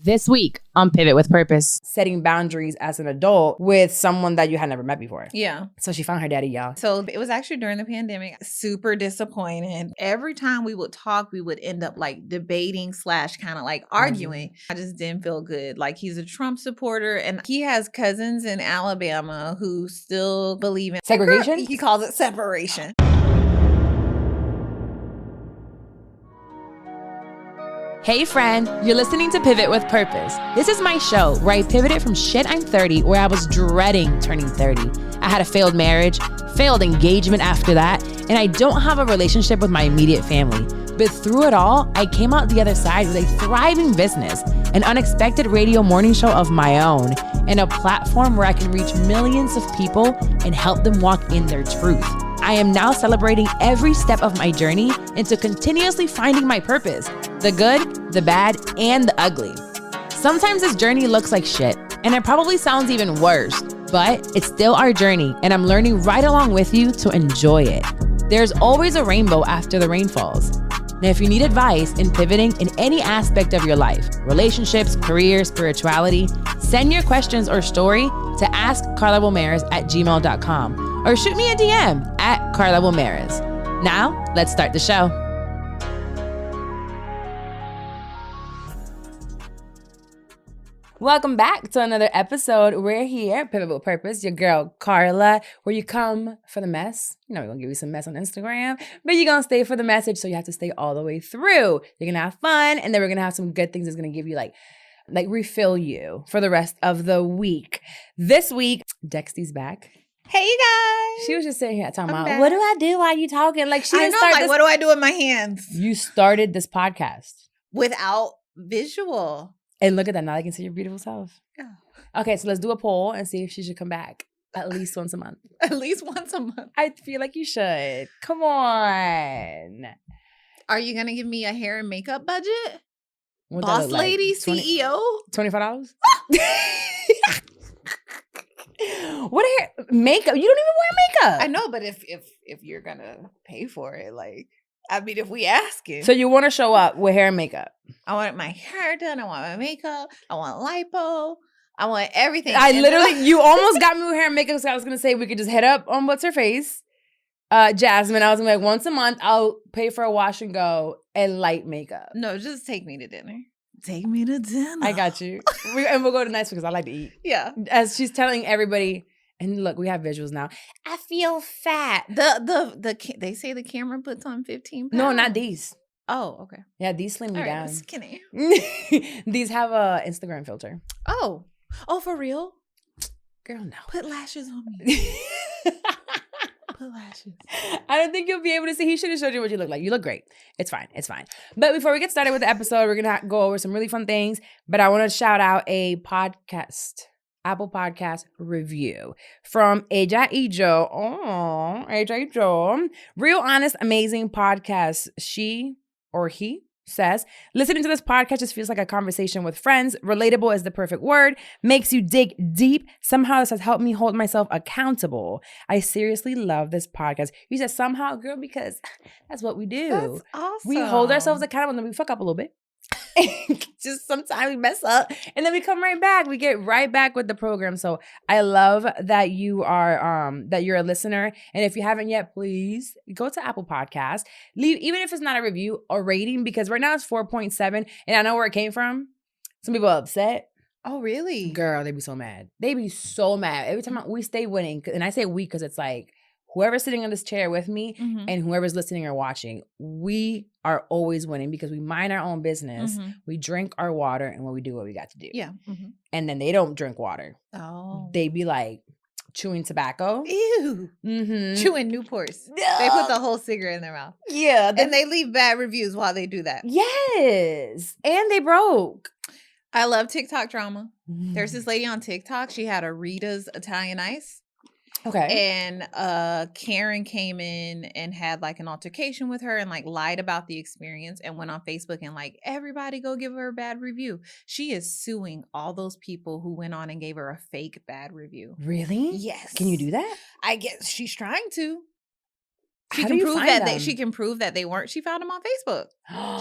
This week on Pivot with Purpose, setting boundaries as an adult with someone that you had never met before. Yeah. So she found her daddy, y'all. So it was actually during the pandemic. Super disappointed. Every time we would talk, we would end up like debating / kind of like arguing. I just didn't feel good. Like he's a Trump supporter and he has cousins in Alabama who still believe in segregation. He calls it separation. Hey friend, you're listening to Pivot with Purpose. This is my show where I pivoted from shit I'm 30, where I was dreading turning 30. I had a failed marriage, failed engagement after that, and I don't have a relationship with my immediate family. But through it all, I came out the other side with a thriving business, an unexpected radio morning show of my own, and a platform where I can reach millions of people and help them walk in their truth. I am now celebrating every step of my journey into continuously finding my purpose, the good, the bad, and the ugly. Sometimes this journey looks like shit, and it probably sounds even worse, but it's still our journey, and I'm learning right along with you to enjoy it. There's always a rainbow after the rain falls. Now, if you need advice in pivoting in any aspect of your life, relationships, career, spirituality, send your questions or story to askcarlawilmaris@gmail.com or shoot me a DM at Carla Wilmaris. Now, let's start the show. Welcome back to another episode. We're here, Pivot with Purpose, your girl Carla, where you come for the mess. You know, we're going to give you some mess on Instagram, but you're going to stay for the message, so you have to stay all the way through. You're going to have fun, and then we're going to have some good things that's going to give you like refill you for the rest of the week. This week, Dexty's back. Hey, you guys. She was just sitting here talking about, back. what do I do while you talking? Like, she didn't start this. What do I do with my hands? You started this podcast. Without visual. And look at that. Now I can see your beautiful self. Yeah. Okay, so let's do a poll and see if she should come back at least once a month. At least once a month. I feel like you should. Come on. Are you going to give me a hair and makeup budget? What Boss lady, CEO? $25? What hair? Makeup? You don't even wear makeup. I know, but if you're going to pay for it, like, I mean, if we ask it. So you want to show up with hair and makeup? I want my hair done. I want my makeup. I want lipo. I want everything. You almost got me with hair and makeup, so I was going to say we could just hit up on What's Her Face. Jasmine, I was going to be like, once a month, I'll pay for a wash and go and light makeup. No, just take me to dinner. Take me to dinner. I got you. And we'll go to nice because I like to eat. Yeah. As she's telling everybody, and look, we have visuals now. I feel fat. They say the camera puts on 15 pounds. No, not these. Oh, okay. Yeah, these slim me down. Skinny. These have a Instagram filter. Oh, for real? Girl, no. Put lashes on me. Put lashes. I don't think you'll be able to see. He should have showed you what you look like. You look great. It's fine. It's fine. But before we get started with the episode, we're going to go over some really fun things. But I want to shout out a Apple Podcast review from Ella y Yo. Oh, Ella y Yo. Real honest, amazing podcast. She or he says, listening to this podcast just feels like a conversation with friends. Relatable is the perfect word. Makes you dig deep. Somehow this has helped me hold myself accountable. I seriously love this podcast. You said somehow, girl, because that's what we do. That's awesome. We hold ourselves accountable and then we fuck up a little bit. Just sometimes we mess up and then we come right back. We get right back with the program. So I love that you are that you're a listener. And if you haven't yet, please go to Apple Podcasts. Leave, even if it's not a review or rating, because right now it's 4.7. And I know where it came from. Some people are upset. Oh, really? Girl, they be so mad. They be so mad. Every time we stay winning. And I say we because it's like whoever's sitting in this chair with me and whoever's listening or watching, we are always winning because we mind our own business. We drink our water and we do what we got to do. Yeah. And then they don't drink water. Oh. They be like chewing tobacco. Ew. Chewing Newports. They put the whole cigarette in their mouth. Yeah. And they leave bad reviews while they do that. Yes. And they broke. I love TikTok drama. There's this lady on TikTok. She had a Rita's Italian Ice. Okay. And Karen came in and had like an altercation with her and like lied about the experience and went on Facebook and like, everybody go give her a bad review. She is suing all those people who went on and gave her a fake bad review. Really? Yes. Can you do that? I guess she's trying to. She can prove that she can prove that they weren't. She found them on Facebook.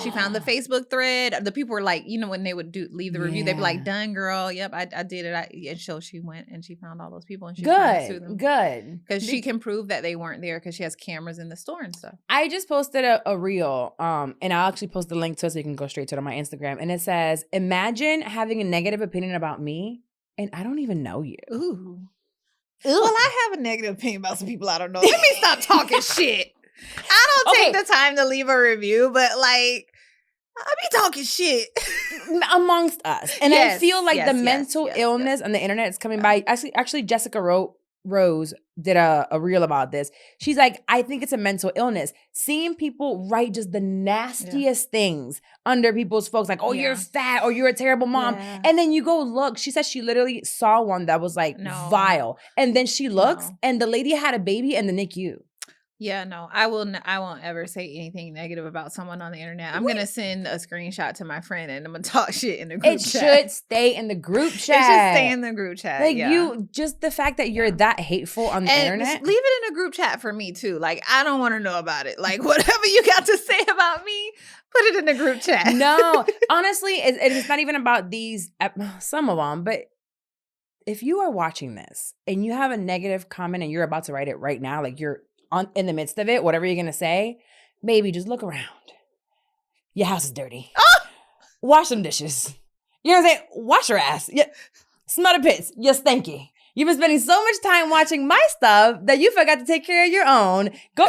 She found the Facebook thread. The people were like, when they would leave the review, they'd be like, "Done, girl. Yep, I did it." And so she went and she found all those people and she trying to sue them. Good. Because she can prove that they weren't there because she has cameras in the store and stuff. I just posted a reel, and I'll actually post the link to it so you can go straight to it on my Instagram. And it says, "Imagine having a negative opinion about me, and I don't even know you." Ooh. Well, I have a negative opinion about some people I don't know. Let me stop talking shit. I don't take the time to leave a review, but I be talking shit amongst us. And I feel like the mental illness on the internet is coming by. Actually, Jessica Rose did a reel about this. She's like, I think it's a mental illness. Seeing people write just the nastiest things under people's folks, like, you're fat or you're a terrible mom. Yeah. And then you go look. She said she literally saw one that was vile. And then she looks and the lady had a baby in the NICU. Yeah, no, I won't ever say anything negative about someone on the internet. I'm going to send a screenshot to my friend and I'm going to talk shit in the group chat. It should stay in the group chat. It should stay in the group chat. Just the fact that you're that hateful on the internet. Leave it in a group chat for me too. I don't want to know about it. Whatever you got to say about me, put it in the group chat. No, honestly, it's not even about these, some of them, but if you are watching this and you have a negative comment and you're about to write it right now, you're in the midst of it, whatever you're going to say, baby, just look around. Your house is dirty. Wash some dishes. You know what I'm saying? Wash your ass. Smell the pits. You're stinky. You've been spending so much time watching my stuff that you forgot to take care of your own.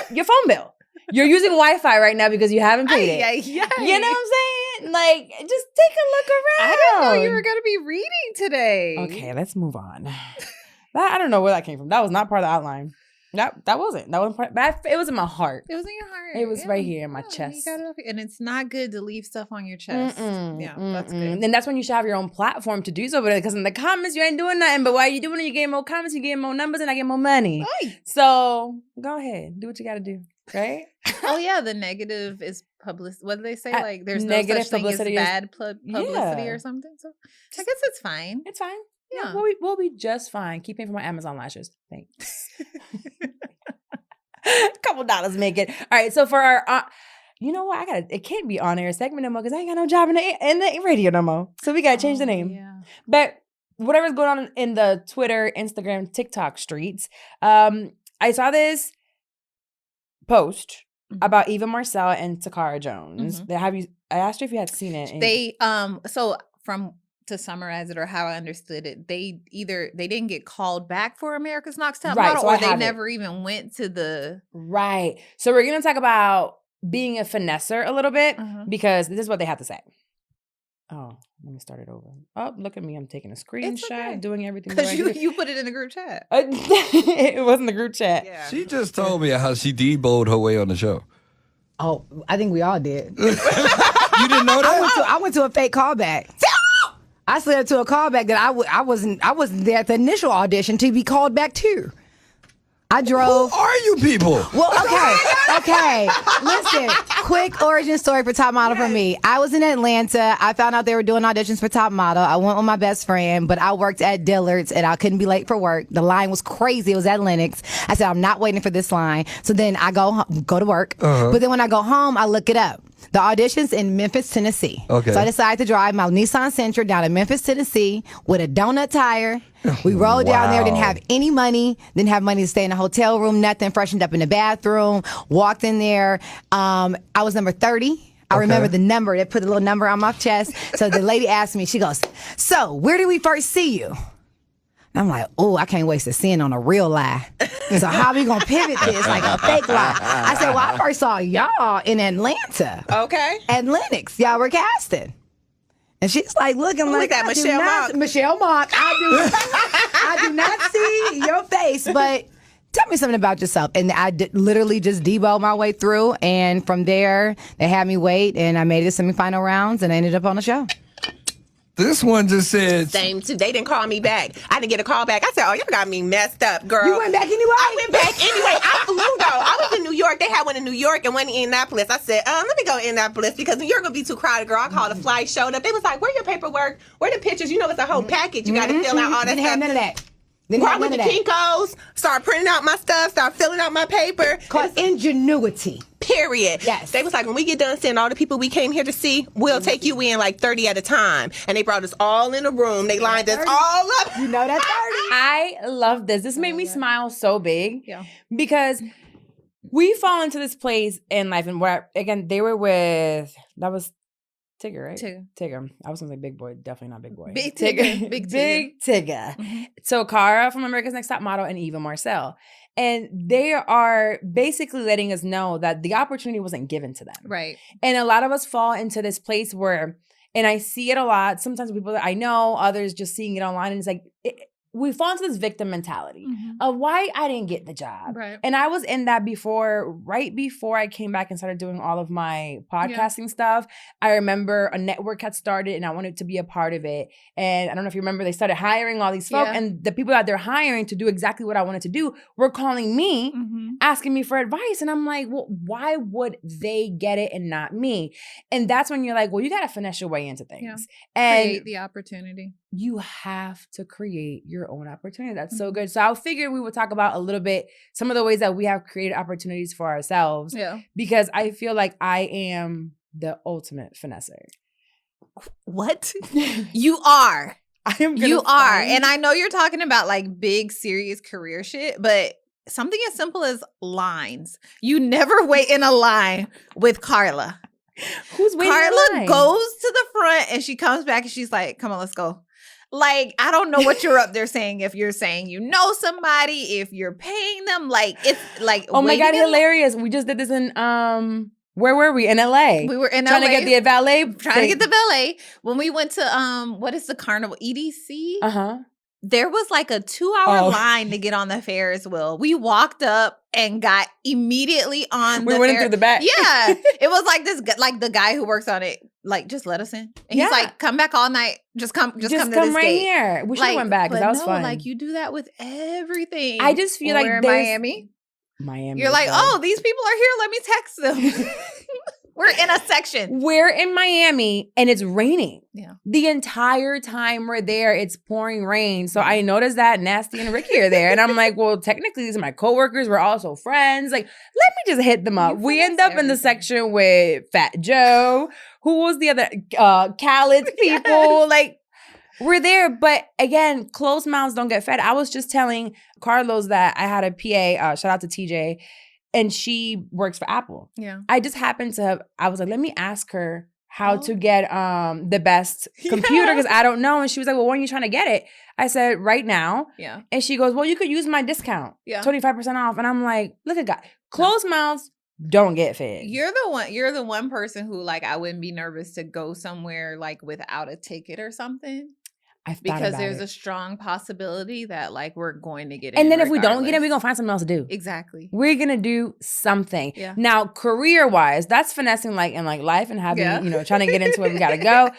Your phone bill. You're using Wi-Fi right now because you haven't paid it. You know what I'm saying? Just take a look around. I didn't know you were going to be reading today. Okay, let's move on. I don't know where that came from. That was not part of the outline. That wasn't part, but it was in my heart. It was in your heart. It was right here in my chest. You got it up here. And it's not good to leave stuff on your chest. That's good. And that's when you should have your own platform to do so. But because in the comments you ain't doing nothing. But while you doing it, you getting more comments, you getting more numbers, and I get more money. Oy. So go ahead, do what you got to do. Right? The negative is publicity. What do they say? There's no such thing as bad publicity or something. So I guess it's fine. It's fine. Yeah, we'll be just fine. Keep paying for my Amazon lashes. Thanks. Couple dollars make it. All right, so for our, you know what? It can't be on air segment no more because I ain't got no job in the radio no more. So we gotta change the name. Yeah. But whatever's going on in the Twitter, Instagram, TikTok streets, I saw this post about Eva Marcel and Takara Jones. I asked you if you had seen it. They to summarize it or how I understood it, they didn't get called back for America's Next Top Model, or they never even went to the So we're gonna talk about being a finesser a little bit because this is what they have to say. Oh, let me start it over. Oh, look at me! I'm taking a screenshot, doing everything because you put it in the group chat. It wasn't the group chat. Yeah. She just told me how she deboed her way on the show. Oh, I think we all did. You didn't know that? I went to a fake callback. I slid to a callback that I wasn't there at the initial audition to be called back to. I drove. Who are you people? Well, okay. Listen, quick origin story for Top Model for me. I was in Atlanta. I found out they were doing auditions for Top Model. I went with my best friend, but I worked at Dillard's and I couldn't be late for work. The line was crazy. It was at Lenox. I said, I'm not waiting for this line. So then I go to work. But then when I go home, I look it up. The audition's in Memphis, Tennessee. Okay. So I decided to drive my Nissan Sentra down to Memphis, Tennessee with a donut tire. We rolled down there, didn't have any money, didn't have money to stay in a hotel room, nothing, freshened up in the bathroom, walked in there. I was number 30. I remember the number. They put a little number on my chest. So the lady asked me, she goes, so where did we first see you? And I'm like, oh, I can't waste a sin on a real lie. So how we going to pivot this like a fake lie? I said, well, I first saw y'all in Atlanta. Okay. At Lenox. Y'all were casting. And she's like looking like that Michelle Mock. Michelle Mock. I do not see your face, but tell me something about yourself. And I literally just debowed my way through. And from there, they had me wait. And I made it to semifinal rounds. And I ended up on the show. This one just said... Same too. They didn't call me back. I didn't get a call back. I said, oh, y'all got me messed up, girl. You went back anyway? I went back anyway. I flew, though. I was in New York. They had one in New York and one in Indianapolis. I said, let me go to Indianapolis because New York going to be too crowded, girl. I called a flight, showed up. They was like, where your paperwork? Where the pictures? You know, it's a whole package. You got to fill out all that stuff. Didn't have none of that. Didn't Go have out with none the of that. Kinkos, start printing out my stuff, start filling out my paper. Called ingenuity. Period. Yes. They was like, when we get done seeing all the people we came here to see, we'll take you in like 30 at a time. And they brought us all in a room. They lined us all up. You know that 30. I love this. This made me smile so big. Yeah. Because we fall into this place in life, and where again they were with that was Tigger, right? Tigger. I was gonna say Big Boy, definitely not Big Boy. Big Tigger. Big Tigger. Mhm. So Cara from America's Next Top Model and Eva Marcel, and they are basically letting us know that the opportunity wasn't given to them, Right. and a lot of us fall into this place where, and I see it a lot. Sometimes people that I know, others just seeing it online, and it's like we fall into this victim mentality of why I didn't get the job. Right. And I was in that right before I came back and started doing all of my podcasting stuff. I remember a network had started and I wanted to be a part of it. And I don't know if you remember, they started hiring all these folk, and the people that they're hiring to do exactly what I wanted to do were calling me, asking me for advice. And I'm like, well, why would they get it and not me? And that's when you're like, well, you got to finesse your way into things. And Create the opportunity. you have to create your own opportunity. That's so good. So I figured we would talk about a little bit some of the ways that we have created opportunities for ourselves. Yeah. Because I feel like I am the ultimate finesser. What? You are. I am. You are. And I know you're talking about like big, serious career shit, but something as simple as lines. You never wait in a line with Carla. Who's waiting in Carla line? goes to the front and she comes back and she's like, come on, let's go. Like, I don't know what you're up there saying. If you're saying you know somebody, if you're paying them, like it's like oh my God, waiting in hilarious. We just did this in where were we? In LA. We were in trying LA. to get the valet. Trying to get the valet. When we went to what is the carnival? EDC? Uh-huh. There was like a 2-hour line to get on the Ferris wheel. We walked up and got immediately on We went in through the back. Yeah. It was like this, like the guy who works on it, like, just let us in. And he's like, come back all night. Just come to this right gate. here. We should have Like, went back because but that was no, fun. like you do that with everything. I just feel When like we're in there's- Miami. You're like, oh, these people are here. Let me text them. We're in a section. We're in Miami and it's raining. Yeah. The entire time we're there, it's pouring rain. So I noticed that Nasty and Ricky are there. And I'm like, well, technically these are my coworkers. We're also friends. Like, let me just hit them up. We end up in the section with Fat Joe. Who was the other? Khaled's people. Like, we're there. But again, closed mouths don't get fed. I was just telling Carlos that I had a PA, shout out to TJ, and she works for Apple. Yeah. I just happened to have, I was like, let me ask her how to get the best computer because I don't know. And she was like, well, when are you trying to get it? I said, right now. Yeah. And she goes, well, you could use my discount. Yeah. 25% off. And I'm like, look at God. Closed mouths don't get fed. You're the one person who, like, I wouldn't be nervous to go somewhere like without a ticket or something. Because there's a strong possibility that like we're going to get in. And then if we don't get in, we're going to find something else to do. Exactly. We're going to do something. Yeah. Now, career-wise, that's finessing like in like life and having, you know, trying to get into where we got to go.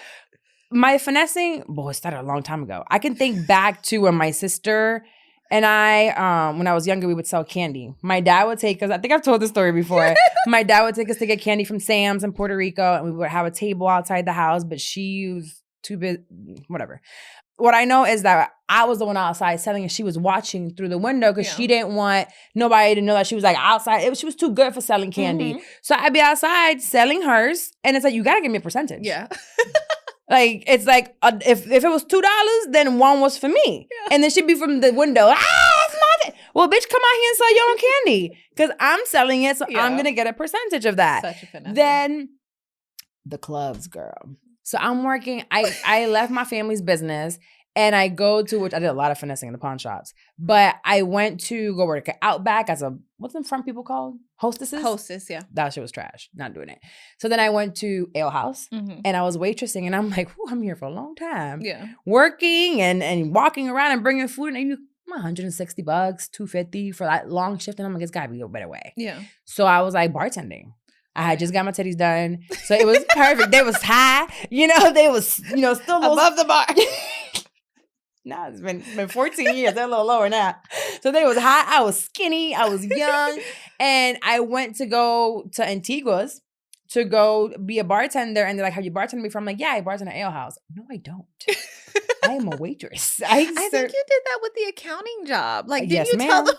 My finessing, boy, it started a long time ago. I can think back to when my sister and I, when I was younger, we would sell candy. My dad would take us, I think I've told this story before. My dad would take us to get candy from Sam's in Puerto Rico, and we would have a table outside the house, but she was too big, whatever. What I know is that I was the one outside selling and she was watching through the window because she didn't want nobody to know that she was like outside. She was too good for selling candy. So I'd be outside selling hers and it's like, you got to give me a percentage. Yeah. Like, it's like, if it was $2, then one was for me. Yeah. And then she'd be from the window, that's my well, bitch, come out here and sell your own candy because I'm selling it, so I'm going to get a percentage of that. Such a finesse. Then the clubs, girl. So I'm working, I left my family's business and I go to, which I did a lot of finessing in the pawn shops, but I went to go work at Outback as a, what's them front people called? Hostesses? Hostess, yeah. That shit was trash. Not doing it. So then I went to Ale House and I was waitressing and I'm like, I'm here for a long time. Yeah. Working and walking around and bringing food and I'm $160, $250 for that long shift. And I'm like, it's gotta be a better way. Yeah. So I was like bartending. I had just got my titties done. So it was perfect. They was high. You know, they was, still above the bar. Nah, it's been 14 years. They're a little lower now. So they was high. I was skinny. I was young. And I went to go to Antigua's to go be a bartender. And they're like, have you bartended before? I'm like, yeah, I bartend at Ale House. No, I don't. I am a waitress. I think you did that with the accounting job. Like, didn't Yes, you tell ma'am. them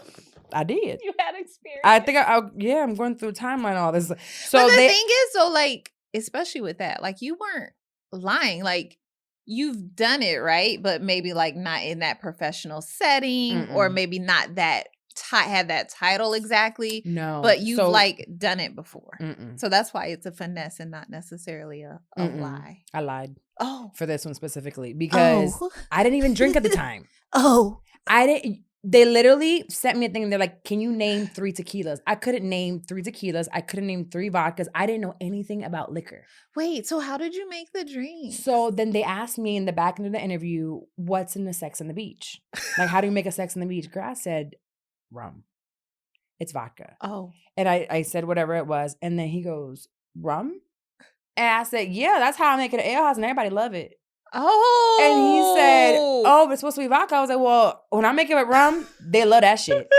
I did. you had experience? I think I'm going through a timeline all this. So but the thing is, so like, especially with that, like, you weren't lying. Like, you've done it, right? But maybe like not in that professional setting, or maybe not that have that title exactly. No, but you've like done it before. Mm-mm. So that's why it's a finesse and not necessarily a lie. I lied Oh, for this one specifically because Oh. I didn't even drink at the time. oh, I didn't. They literally sent me a thing and they're like, can you name 3 tequilas? I couldn't name 3 tequilas. I couldn't name 3 vodkas. I didn't know anything about liquor. wait. So how did you make the drink? So then they asked me in the back end of the interview, what's in the Sex on the Beach? Like, how do you make a Sex on the Beach? Girl, I said, rum. It's vodka. Oh, And I said whatever it was. And then he goes, rum? And I said, yeah, that's how I make it at ale house and everybody love it. oh, And he said, oh, but it's supposed to be vodka. I was like, well, when I make it with rum, they love that shit.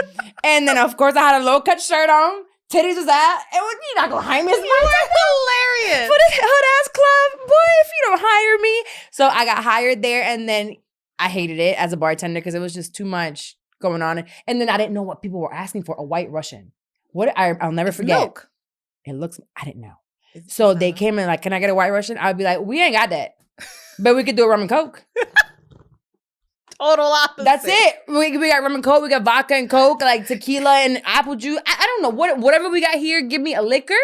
And then, of course, I had a low cut shirt on. Titties was out. And you're not going to hire me as you were hilarious. for this hood-ass club. Boy, if you don't hire me. So I got hired there. And then I hated it as a bartender because it was just too much going on. And then I didn't know what people were asking for. A white Russian. I'll never forget. Milk. It looks, I didn't know. So they came in like, can I get a white Russian? I'd be like, we ain't got that. But we could do a rum and coke. Total opposite. That's it. We got rum and coke. We got vodka and coke, like tequila and apple juice. I don't know. Whatever we got here, give me a liquor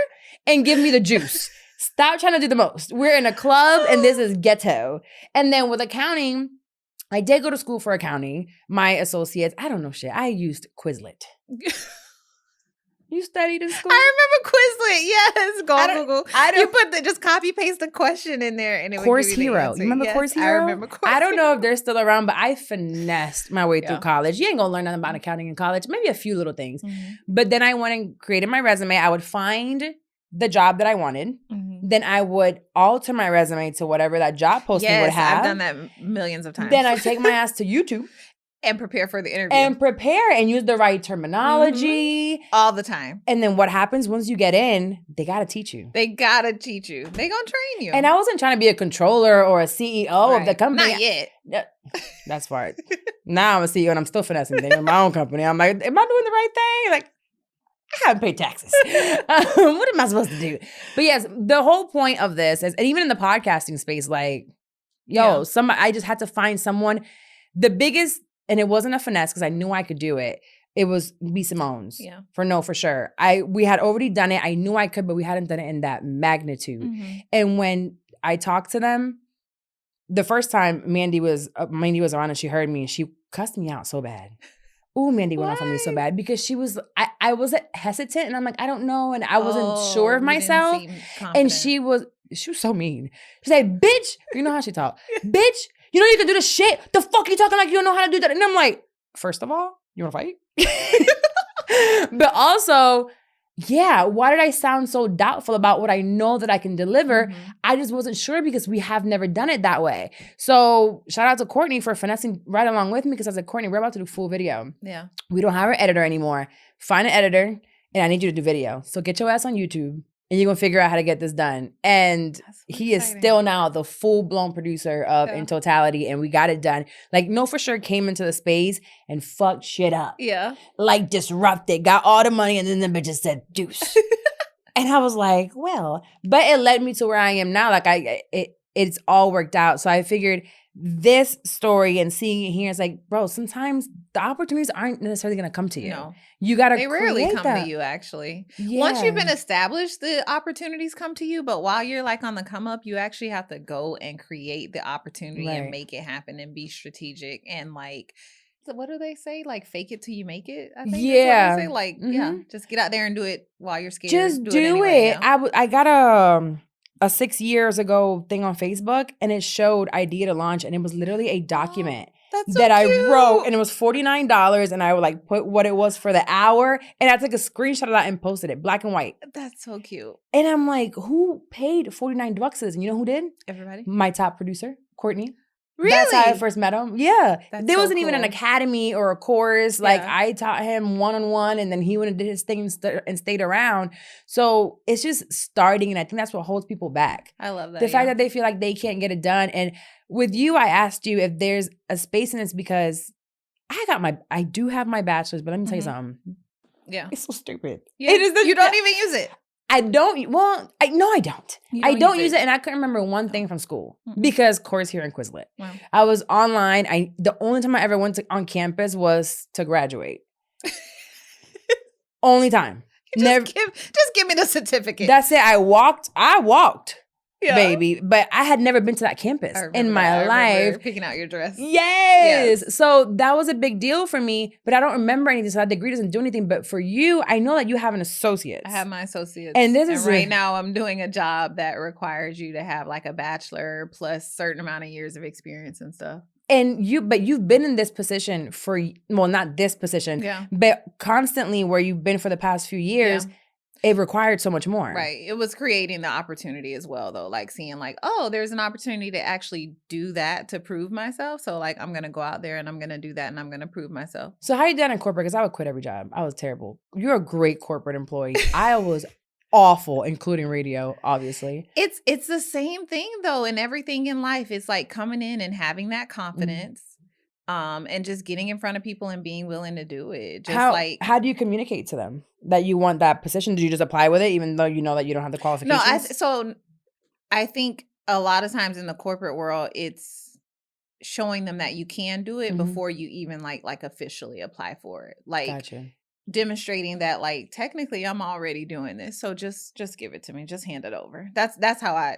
and give me the juice. Stop trying to do the most. We're in a club and this is ghetto. And then with accounting, I did go to school for accounting. My associates, I don't know shit. I used Quizlet. You studied in school? I remember Quizlet. Yes, Google. I don't- You put just copy paste the question in there, and it Course would give you the Hero. answer. You remember Yes, Course Hero? I remember Course I don't know Hero. if they're still around, but I finessed my way Yeah. through college. You ain't gonna learn nothing about accounting in college. Maybe a few little things. Mhm. But then I went and created my resume. I would find the job that I wanted. Mhm. Then I would alter my resume to whatever that job posting would Yes, have. I've done that millions of times. Then I take my ass to YouTube and prepare for the interview and prepare and use the right terminology. all the time. And then what happens once you get in, they gotta teach you. They gotta teach you. They gonna train you. And I wasn't trying to be a controller or a CEO of the Right. company. Not yet. Yeah, that's smart. Now I'm a CEO and I'm still finessing things in my own company. I'm like, am I doing the right thing? Like, I haven't paid taxes. What am I supposed to do? But yes, the whole point of this is, and even in the podcasting space, like, yo, Yeah. I just had to find someone. The biggest, and it wasn't a finesse because I knew I could do it. It was B. Simone's. Yeah. For sure. We had already done it. I knew I could, but we hadn't done it in that magnitude. Mhm. And when I talked to them, the first time Mandy was around and she heard me and she cussed me out so bad. Ooh, Mandy went off on me so Why? bad because I was hesitant and I'm like, I don't know. And I wasn't Oh, sure of you didn't myself. seem And confident. she was so mean. She said, bitch, you know how she talked. Bitch, you know you can do this shit. The fuck you talking like you don't know how to do that? And I'm like, first of all, you want to fight? But also, yeah, why did I sound so doubtful about what I know that I can deliver? Mhm. I just wasn't sure because we have never done it that way. So shout out to Courtney for finessing right along with me because I was like, Courtney, we're about to do full video. Yeah. We don't have an editor anymore. Find an editor and I need you to do video. So get your ass on YouTube and you're going to figure out how to get this done. And That's he is exciting. still now the full-blown producer of Yeah. In Totality and we got it done. Like, No For Sure came into the space and fucked shit up. Yeah. Like, disrupted, got all the money and then the bitch just said, deuce. And I was like, well, but it led me to where I am now. Like, it's all worked out. So I figured this story and seeing it here is like, bro, sometimes the opportunities aren't necessarily going to come to you. No. You got to They rarely create come them. to you, actually. Yeah. Once you've been established, the opportunities come to you. But while you're like on the come up, you actually have to go and create the opportunity Right. and make it happen and be strategic and like, so what do they say? Like, fake it till you make it. I think Yeah. that's what they say. Like, yeah, Mhm. just get out there and do it while you're scared. Just do anyway, it. you know? I got a 6 years ago thing on Facebook and it showed idea to launch and it was literally a document That's so that I wrote cute. and it was $49 and I would like put what it was for the hour and I took a screenshot of that and posted it black and white. That's so cute. And I'm like, who paid $49 for this? And you know who did? Everybody. My top producer, Courtney. That's how I Really? first met him. Yeah. That's There so wasn't even an cool. academy or a course. Like Yeah. I taught him one-on-one and then he went and did his thing and stayed around. So it's just starting. And I think that's what holds people back. I love that. The fact that they feel like they can't get it done. And with you, I asked you if there's a space in this because I do have my bachelor's, but let me tell you something. Yeah. It's so stupid. Yeah. It is You don't even use it. I don't. Well, I don't. You I don't don't use use it. it, and I couldn't remember one thing from school Mm-mm. because course here in Quizlet. Wow. I was online. The only time I ever went on campus was to graduate. Only time. Just give me the certificate. That's it. I walked, Yeah. baby, but I had never been to that campus I remember in my that. I remember life. picking out your dress. Yes. So that was a big deal for me, but I don't remember anything. So that degree doesn't do anything. But for you, I know that you have an associate. I have my associates. And this is right now I'm doing a job that requires you to have like a bachelor plus certain amount of years of experience and stuff. And you've been in this position not this position, Yeah. but constantly where you've been for the past few years, it required so much more. Right. It was creating the opportunity as well, though, like seeing like, oh, there's an opportunity to actually do that to prove myself. So like, I'm going to go out there and I'm going to do that and I'm going to prove myself. So how you done in corporate? Because I would quit every job. I was terrible. You're a great corporate employee. I was awful, including radio, obviously. It's the same thing though in everything in life. It's like coming in and having that confidence. And just getting in front of people and being willing to do it. Just how do you communicate to them that you want that position? Do you just apply with it even though you know that you don't have the qualifications? No, I think a lot of times in the corporate world, it's showing them that you can do it before you even like officially apply for it. Like Gotcha. demonstrating that like technically I'm already doing this. So just give it to me. Just hand it over. That's how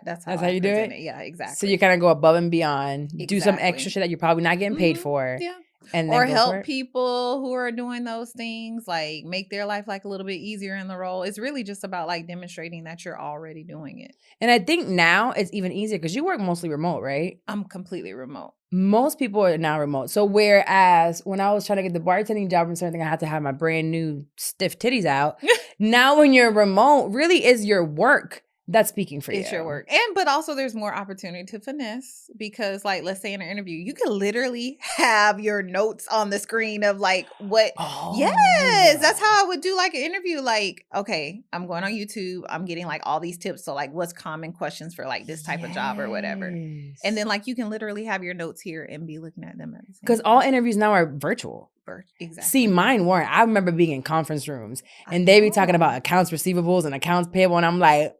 you do present it? Yeah, exactly. So you kind of go above and beyond, do some Exactly. extra shit that you're probably not getting paid for. Yeah. And then Or go for help it. people who are doing those things, like make their life like a little bit easier in the role. It's really just about like demonstrating that you're already doing it. And I think now it's even easier because you work mostly remote, right? I'm completely remote. Most people are now remote. So whereas when I was trying to get the bartending job and something, I had to have my brand new stiff titties out. Now when you're remote, really is your work that's speaking for you. It's your work. But also there's more opportunity to finesse because like, let's say in an interview, you can literally have your notes on the screen of like what. Oh. Yes. That's how I would do like an interview. Like, okay, I'm going on YouTube. I'm getting like all these tips. So like what's common questions for like this type of job or whatever. And then like you can literally have your notes here and be looking at them at the same because all interviews now are virtual. Exactly. See, mine weren't. I remember being in conference rooms and they be talking about accounts receivables and accounts payable. And I'm like,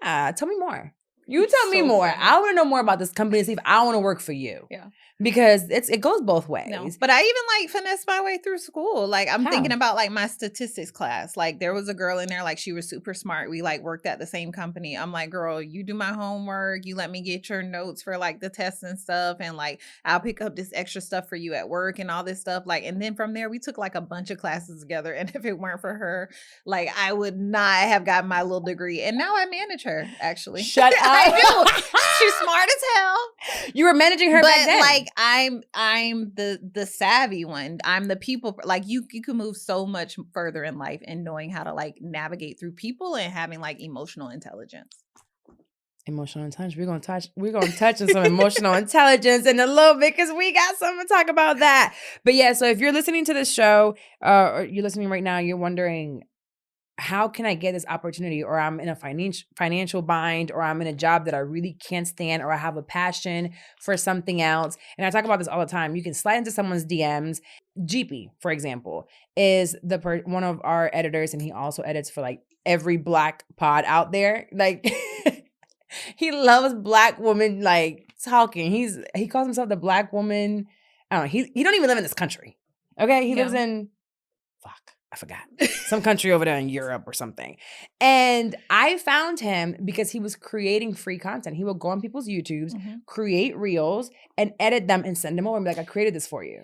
yeah, tell me more. You tell me so more. funny. I want to know more about this company and see if I want to work for you. Yeah. Because it goes both ways. No, but I even like finessed my way through school. Like I'm How? thinking about like my statistics class. Like there was a girl in there, like she was super smart. We like worked at the same company. I'm like, girl, you do my homework. You let me get your notes for like the tests and stuff. And like, I'll pick up this extra stuff for you at work and all this stuff. Like, and then from there, we took like a bunch of classes together. And if it weren't for her, like I would not have gotten my little degree. And now I manage her actually. Shut up. I do. She's smart as hell. You were managing her But back then. like I'm the savvy one. I'm the people, like you can move so much further in life and knowing how to like navigate through people and having like emotional intelligence. Emotional intelligence. We're gonna touch on some emotional intelligence in a little bit because we got something to talk about that. But yeah, so if you're listening to this show, or you're listening right now, you're wondering, how can I get this opportunity? Or I'm in a financial bind, or I'm in a job that I really can't stand, or I have a passion for something else. And I talk about this all the time. You can slide into someone's DMs. GP, for example, is one of our editors, and he also edits for like every Black pod out there. Like he loves Black women like talking. He calls himself the Black woman. I don't know. He don't even live in this country. Okay, he lives in I forgot. Some country over there in Europe or something. And I found him because he was creating free content. He would go on people's YouTubes, create reels, and edit them and send them over and be like, I created this for you.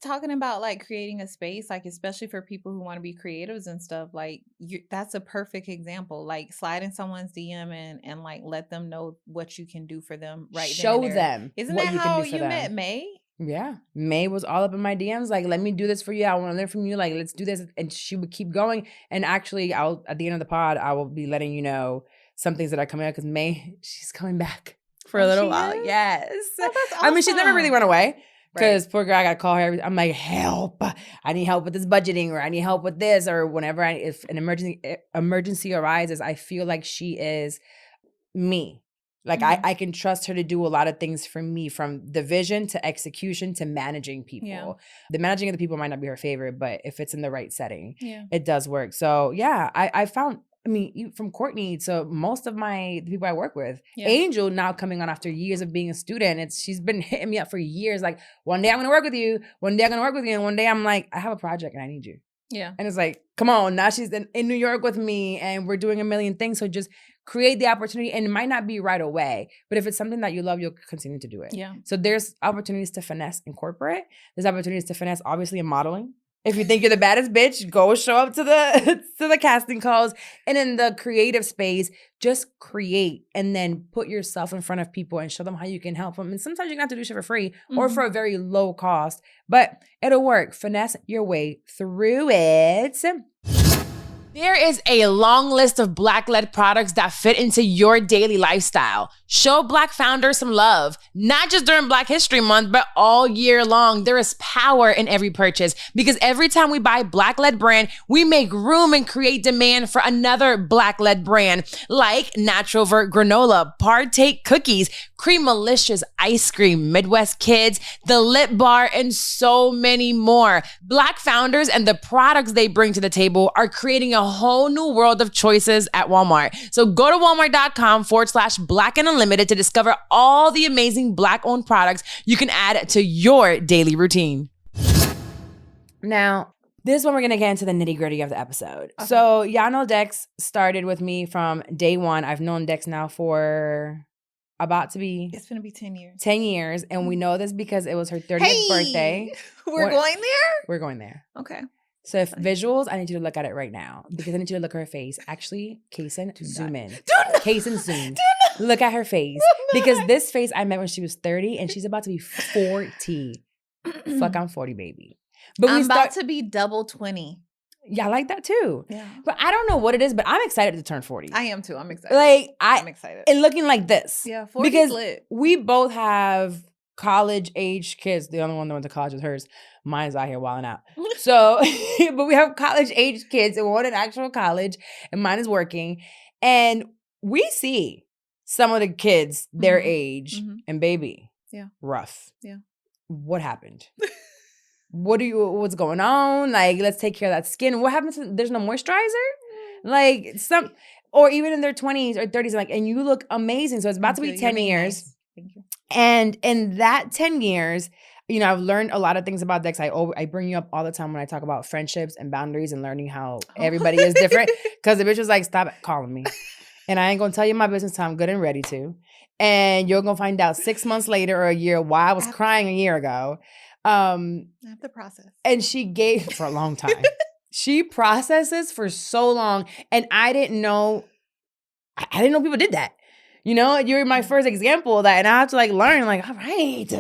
Talking about like creating a space, like especially for people who want to be creatives and stuff, like that's a perfect example. Like slide in someone's DM and like let them know what you can do for them right Show then and there. them. Isn't what that you how can do for you them. met May? Yeah. May was all up in my DMs. Like, let me do this for you. I want to learn from you. Like, let's do this. And she would keep going. And actually, at the end of the pod, I will be letting you know some things that are coming out because May, she's coming back for a little she while. is? Yes. Oh, that's I mean, she's never really run away. Because Right. poor girl, I gotta call her. I'm like, help! I need help with this budgeting, or I need help with this, or whenever if an emergency arises, I feel like she is me. Like I can trust her to do a lot of things for me, from the vision to execution to managing people. Yeah. The managing of the people might not be her favorite, but if it's in the right setting, Yeah. it does work. So yeah, I found. I mean, from Courtney to most of the people I work with, Yeah. Angel now coming on after years of being a student. She's been hitting me up for years. Like, one day I'm going to work with you. One day I'm going to work with you. And one day I'm like, I have a project and I need you. Yeah. And it's like, come on. Now she's in New York with me and we're doing a million things. So just create the opportunity. And it might not be right away, but if it's something that you love, you'll continue to do it. Yeah. So there's opportunities to finesse in corporate. There's opportunities to finesse, obviously, in modeling. If you think you're the baddest bitch, go show up to the to the casting calls. And in the creative space, just create and then put yourself in front of people and show them how you can help them. And sometimes you're gonna have to do shit for free or for a very low cost, but it'll work. Finesse your way through it. There is a long list of Black-led products that fit into your daily lifestyle. Show Black founders some love, not just during Black History Month, but all year long. There is power in every purchase because every time we buy Black-led brand, we make room and create demand for another Black-led brand like Natural Vert Granola, Partake Cookies, Creamalicious Ice Cream, Midwest Kids, the Lip Bar, and so many more. Black founders and the products they bring to the table are creating a whole new world of choices at Walmart. So go to walmart.com/Black and Unlimited to discover all the amazing Black-owned products you can add to your daily routine. Now, this is when we're going to get into the nitty-gritty of the episode. Okay. So y'all know Dex started with me from day one. I've known Dex now for it's going to be 10 years. 10 years. And we know this because it was her 30th birthday. We're going there? We're going there. Okay. So if visuals, I need you to look at it right now because I need you to look at her face. Actually, Kaysen, zoom in. Kaysen, zoom. Look at her face. Because this face I met when she was 30 and she's about to be 40. Fuck, I'm 40, baby. But I'm about to be double 20. Yeah, I like that too. Yeah. But I don't know what it is, but I'm excited to turn 40. I am too. I'm excited. Like, I'm excited. And looking like this. Yeah, 40 because lit. We both have college-age kids. The only one that went to college was hers. Mine's out here wilding out. So, but we have college-age kids and one in actual college, and mine is working. And we see some of the kids their age, and baby, rough. Yeah. What happened? What's going on? Like, let's take care of that skin. What happens? There's no moisturizer? Like, or even in their 20s or 30s, like, and you look amazing. So it's about to be 10 years. Nice. Thank you. And in that 10 years, you know, I've learned a lot of things about Dex. I bring you up all the time when I talk about friendships and boundaries and learning how everybody is different. Because the bitch was like, stop calling me. And I ain't going to tell you my business till I'm good and ready to. And you're going to find out 6 months later or a year why I was crying a year ago. I have to process. And she gave for a long time. She processes for so long. And I didn't know people did that. You know, you're my first example of that. And I have to learn, all right,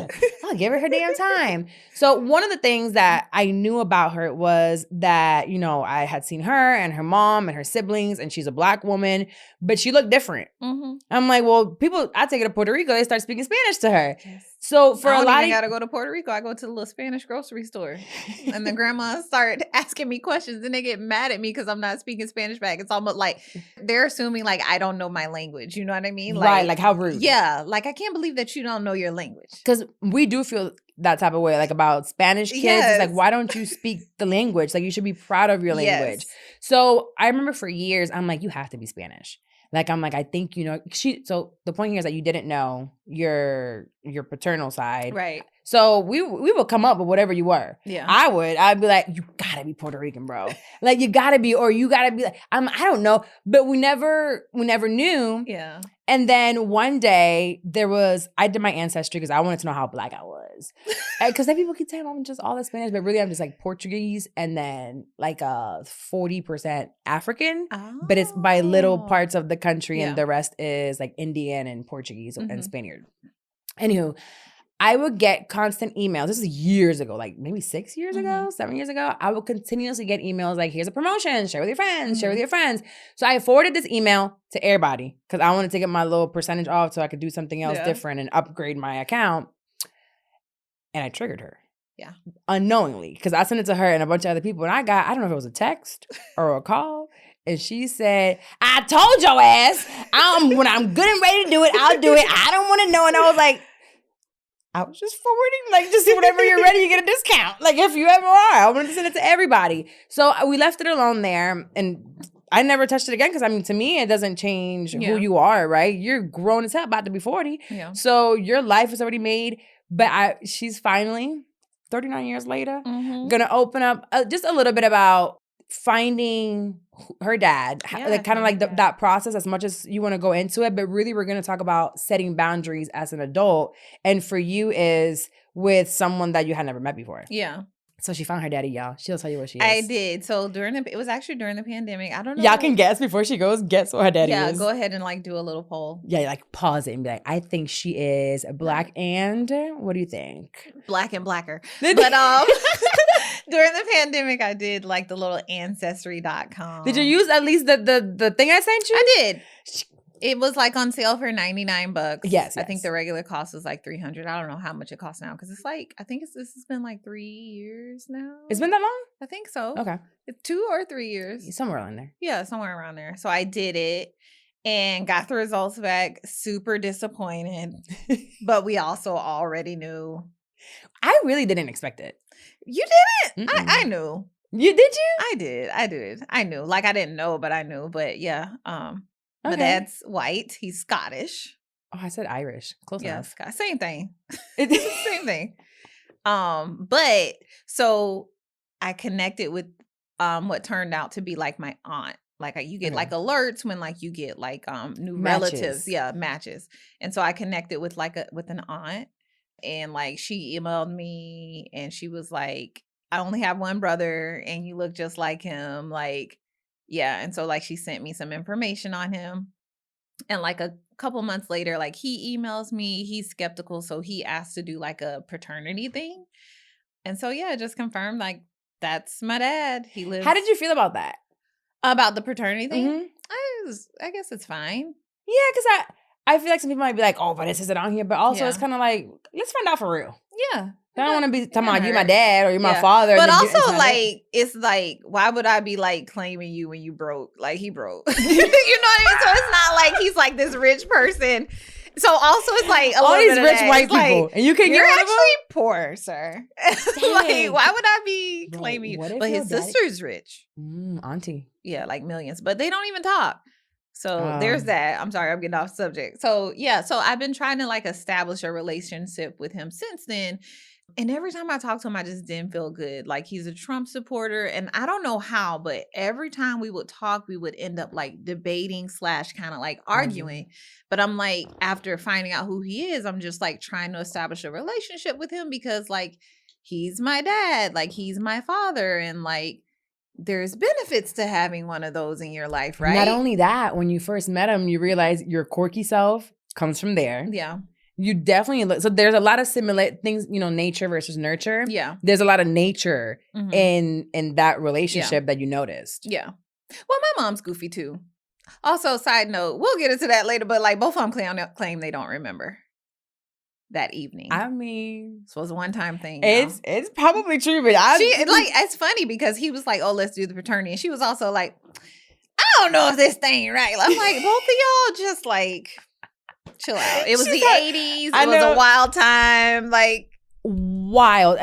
I'll give her damn time. So one of the things that I knew about her was that, you know, I had seen her and her mom and her siblings, and she's a Black woman, but she looked different. Mm-hmm. I'm like, well, I take her to Puerto Rico, they start speaking Spanish to her. Yes. So for a lot of gotta go to Puerto Rico. I go to the little Spanish grocery store, and the grandmas start asking me questions, and they get mad at me because I'm not speaking Spanish back. It's almost like they're assuming I don't know my language. You know what I mean? Right? Like how rude? Yeah. Like I can't believe that you don't know your language. Because we do feel that type of way, about Spanish kids. Yes. It's like, why don't you speak the language? Like you should be proud of your language. Yes. So I remember for years, I'm like, you have to be Spanish. I think, you know, so the point here is that you didn't know your paternal side. Right. So we would come up with whatever you were. Yeah. I'd be like, you gotta be Puerto Rican, bro. You gotta be, or you gotta be I don't know. But we never knew. Yeah. And then one day I did my ancestry because I wanted to know how Black I was. Because then people keep saying I'm just all the Spanish, but really I'm just Portuguese and then 40% African. Oh. But it's by little parts of the country and the rest is Indian and Portuguese and Spaniard. Anywho, I would get constant emails. This is years ago, like maybe 6 years ago, 7 years ago. I would continuously get emails like, here's a promotion, share with your friends, share with your friends. So I forwarded this email to everybody because I wanted to get my little percentage off so I could do something else different and upgrade my account. And I triggered her. Yeah. Unknowingly, because I sent it to her and a bunch of other people. And I don't know if it was a text or a call. And she said, I told your ass, when I'm good and ready to do it, I'll do it. I don't want to know. And I was like, I was just forwarding, like, just whenever you're ready, you get a discount. Like, if you ever are, I wanted to send it to everybody. So we left it alone there, and I never touched it again because, I mean, to me, it doesn't change who you are, right? You're grown as hell, about to be 40. Yeah. So your life is already made. But she's finally, 39 years later, gonna open up just a little bit about finding her dad, like kind of like that process as much as you want to go into it. But really, we're going to talk about setting boundaries as an adult. And for you is with someone that you had never met before. Yeah. So she found her daddy, y'all. She'll tell you what she is. I did. So it was actually during the pandemic. I don't know. Y'all can guess before she goes. Guess what her daddy is. Yeah, go ahead and like do a little poll. Yeah, like pause it and be like, I think she is black and what do you think? Black and blacker. But during the pandemic, I did like the little ancestry.com. Did you use at least the thing I sent you? I did. It was like on sale for $99. Yes. I think the regular cost was like $300. I don't know how much it costs now because it's like, I think this has been like 3 years now. It's been that long? I think so. Okay. It's 2 or 3 years. Somewhere around there. Yeah, somewhere around there. So I did it and got the results back. Super disappointed. But we also already knew. I really didn't expect it. You didn't? I knew. You did you? I did. I knew. Like I didn't know, but I knew. But yeah. My dad's white. He's Scottish. Oh, I said Irish. Close enough. Same thing. Same thing. But so I connected with what turned out to be like my aunt. Like you get like alerts when like you get like new relatives. Yeah, matches. And so I connected with with an aunt, and like she emailed me and she was like, I only have one brother and you look just like him. Like, yeah. And so like she sent me some information on him. And like a couple months later, like he emails me, he's skeptical. So he asked to do like a paternity thing. And so, yeah, just confirmed like that's my dad. He lives. How did you feel about that? About the paternity thing? I guess it's fine. Yeah, because I feel like some people might be like, oh, but this isn't on here. But also it's kind of like, let's find out for real. Yeah. I don't want to be talking about you, my dad, or you're my father. But also, like, it's like, why would I be like claiming you when you broke? Like, he broke. You know what I mean? So it's not like he's like this rich person. So also, it's like all these rich white people, like, and you can you're get actually poor, sir. Like, why would I be claiming you? But his sister's rich. Auntie. Yeah, like millions. But they don't even talk. So there's that. I'm sorry, I'm getting off subject. So yeah, so I've been trying to like establish a relationship with him since then. And every time I talk to him, I just didn't feel good. Like he's a Trump supporter. And I don't know how, but every time we would talk, we would end up like debating / kind of like arguing. But I'm like, after finding out who he is, I'm just like trying to establish a relationship with him because like he's my dad, like he's my father. And like there's benefits to having one of those in your life, right? Not only that, when you first met him, you realize your quirky self comes from there. Yeah. You definitely look. So there's a lot of similar things, you know, nature versus nurture. Yeah. There's a lot of nature in that relationship that you noticed. Yeah. Well, my mom's goofy too. Also, side note, we'll get into that later, but like both of them claim they don't remember that evening. I mean, so it was a one-time thing. It's probably true, but it's funny because he was like, "Oh, let's do the paternity," and she was also like, "I don't know if this thing right." I'm like, both of y'all just like. Chill out. It was the 80s. It was a wild time. Like wild.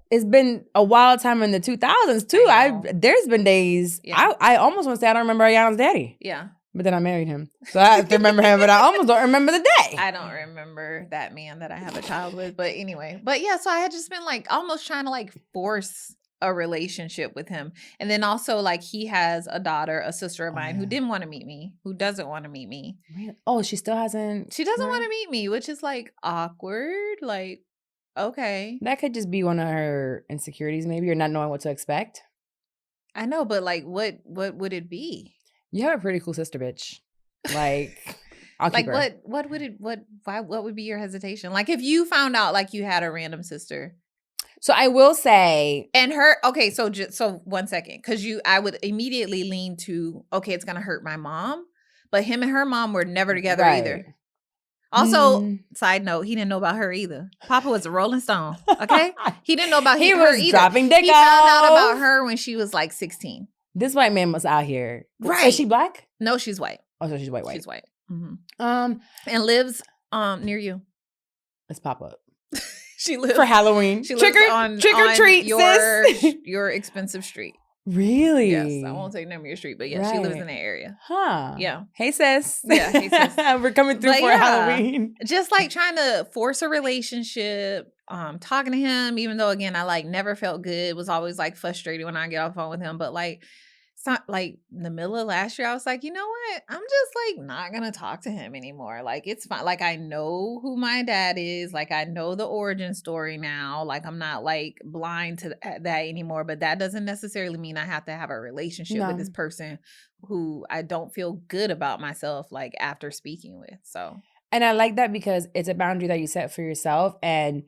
It's been a wild time in the 2000s too. There's been days. Yeah. I almost want to say I don't remember Ayana's daddy. Yeah. But then I married him. So I have to remember him, but I almost don't remember the day. I don't remember that man that I have a child with. But anyway. But yeah, so I had just been like almost trying to like force a relationship with him. And then also like he has a daughter, a sister of mine who didn't want to meet me, who doesn't want to meet me. Oh, she still hasn't. She doesn't want to meet me, which is like awkward. Like, okay. That could just be one of her insecurities maybe, or not knowing what to expect. I know, but like what would it be? You have a pretty cool sister, bitch. Like I'll keep Like her. what would be your hesitation? Like if you found out like you had a random sister So I will say, and her, okay, so so 1 second, because I would immediately lean to, okay, it's gonna hurt my mom, but him and her mom were never together right. either. Also, side note, he didn't know about her either. Papa was a Rolling Stone, okay? He didn't know about He her was either. dropping dick He found out off. about her when she was like 16. This white man was out here. Right. Is she black? No, she's white. Oh, so she's white. She's white. Um, And lives near you. let's pop up She lives for Halloween. She trick lives or treat, sis. your expensive street. Really? Yes, I won't say the name of your street, but yeah, she lives in that area. Huh. Yeah. Hey, sis. Yeah, hey, sis. We're coming through But for yeah. Halloween. Just like trying to force a relationship, talking to him, even though again I like never felt good, was always like frustrated when I get off the phone with him. But like it's not like in the middle of last year, I was like, you know what? I'm just like not gonna talk to him anymore. Like it's fine. Like I know who my dad is. Like I know the origin story now. Like I'm not like blind to that anymore. But that doesn't necessarily mean I have to have a relationship with this person who I don't feel good about myself like after speaking with. So And I like that because it's a boundary that you set for yourself, and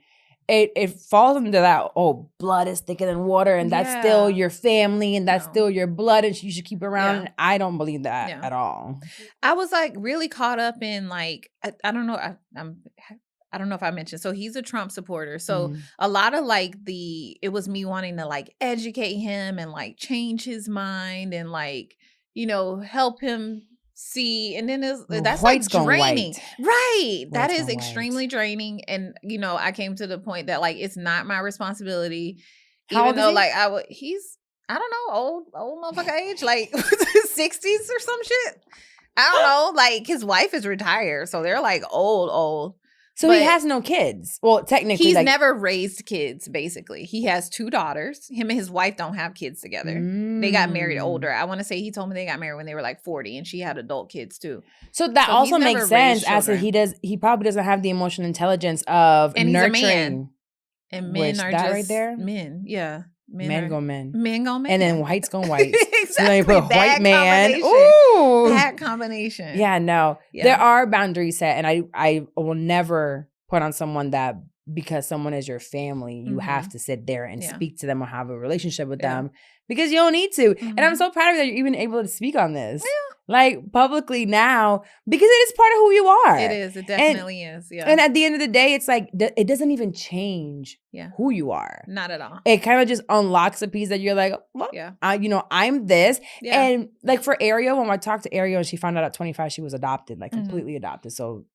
it falls into that, blood is thicker than water, and that's still your family, and that's still your blood, and you should keep it around. And I don't believe that at all. I was like really caught up in like I don't know. I don't know if I mentioned. So he's a Trump supporter. So a lot of like it was me wanting to like educate him and like change his mind and like, you know, help him see. And then that's like draining. Right. That is extremely draining. And, you know, I came to the point that like, it's not my responsibility. Even though like he's, I don't know, old motherfucker age, like 60s or some shit. I don't know. Like his wife is retired. So they're like old. So he has no kids. Well, technically, he's never raised kids, basically. He has 2 daughters. Him and his wife don't have kids together. They got married older. I want to say he told me they got married when they were like 40 and she had adult kids too. So that also makes sense as he probably doesn't have the emotional intelligence of and nurturing. He's a man. And men are just right there? men. Yeah. Men go men. Men go men. And then whites go whites. Exactly. So then you put white man. Ooh. That combination. Yeah, no. Yeah. There are boundaries set, and I will never put on someone that because someone is your family, you have to sit there and speak to them or have a relationship with them because you don't need to. And I'm so proud of you that you're even able to speak on this. Yeah. Like publicly now, because it is part of who you are. It is. It definitely is. Yeah. And at the end of the day, it's like, it doesn't even change who you are. Not at all. It kind of just unlocks a piece that you're like, well, I'm this. Yeah. And like for Ariel, when I talked to Ariel and she found out at 25, she was adopted, like completely adopted. So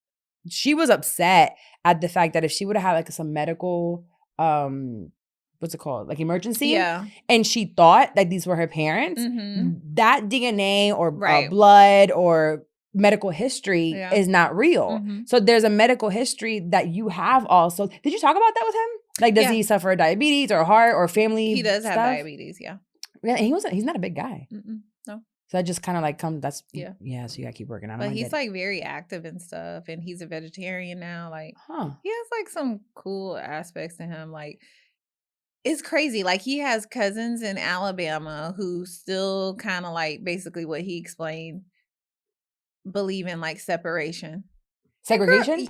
she was upset at the fact that if she would have had like some medical, what's it called? Like emergency. Yeah. And she thought like these were her parents. That DNA or blood or medical history is not real. So there's a medical history that you have also. Did you talk about that with him? Like, does he suffer diabetes or heart or family? He does stuff? have diabetes. Yeah. Yeah. And he's not a big guy. No. So that just kind of like so you gotta keep working on it. But he's like very active and stuff, and he's a vegetarian now. Like, he has like some cool aspects to him. Like, it's crazy. Like, he has cousins in Alabama who still kind of like basically what he explained, believe in like separation. Segregation?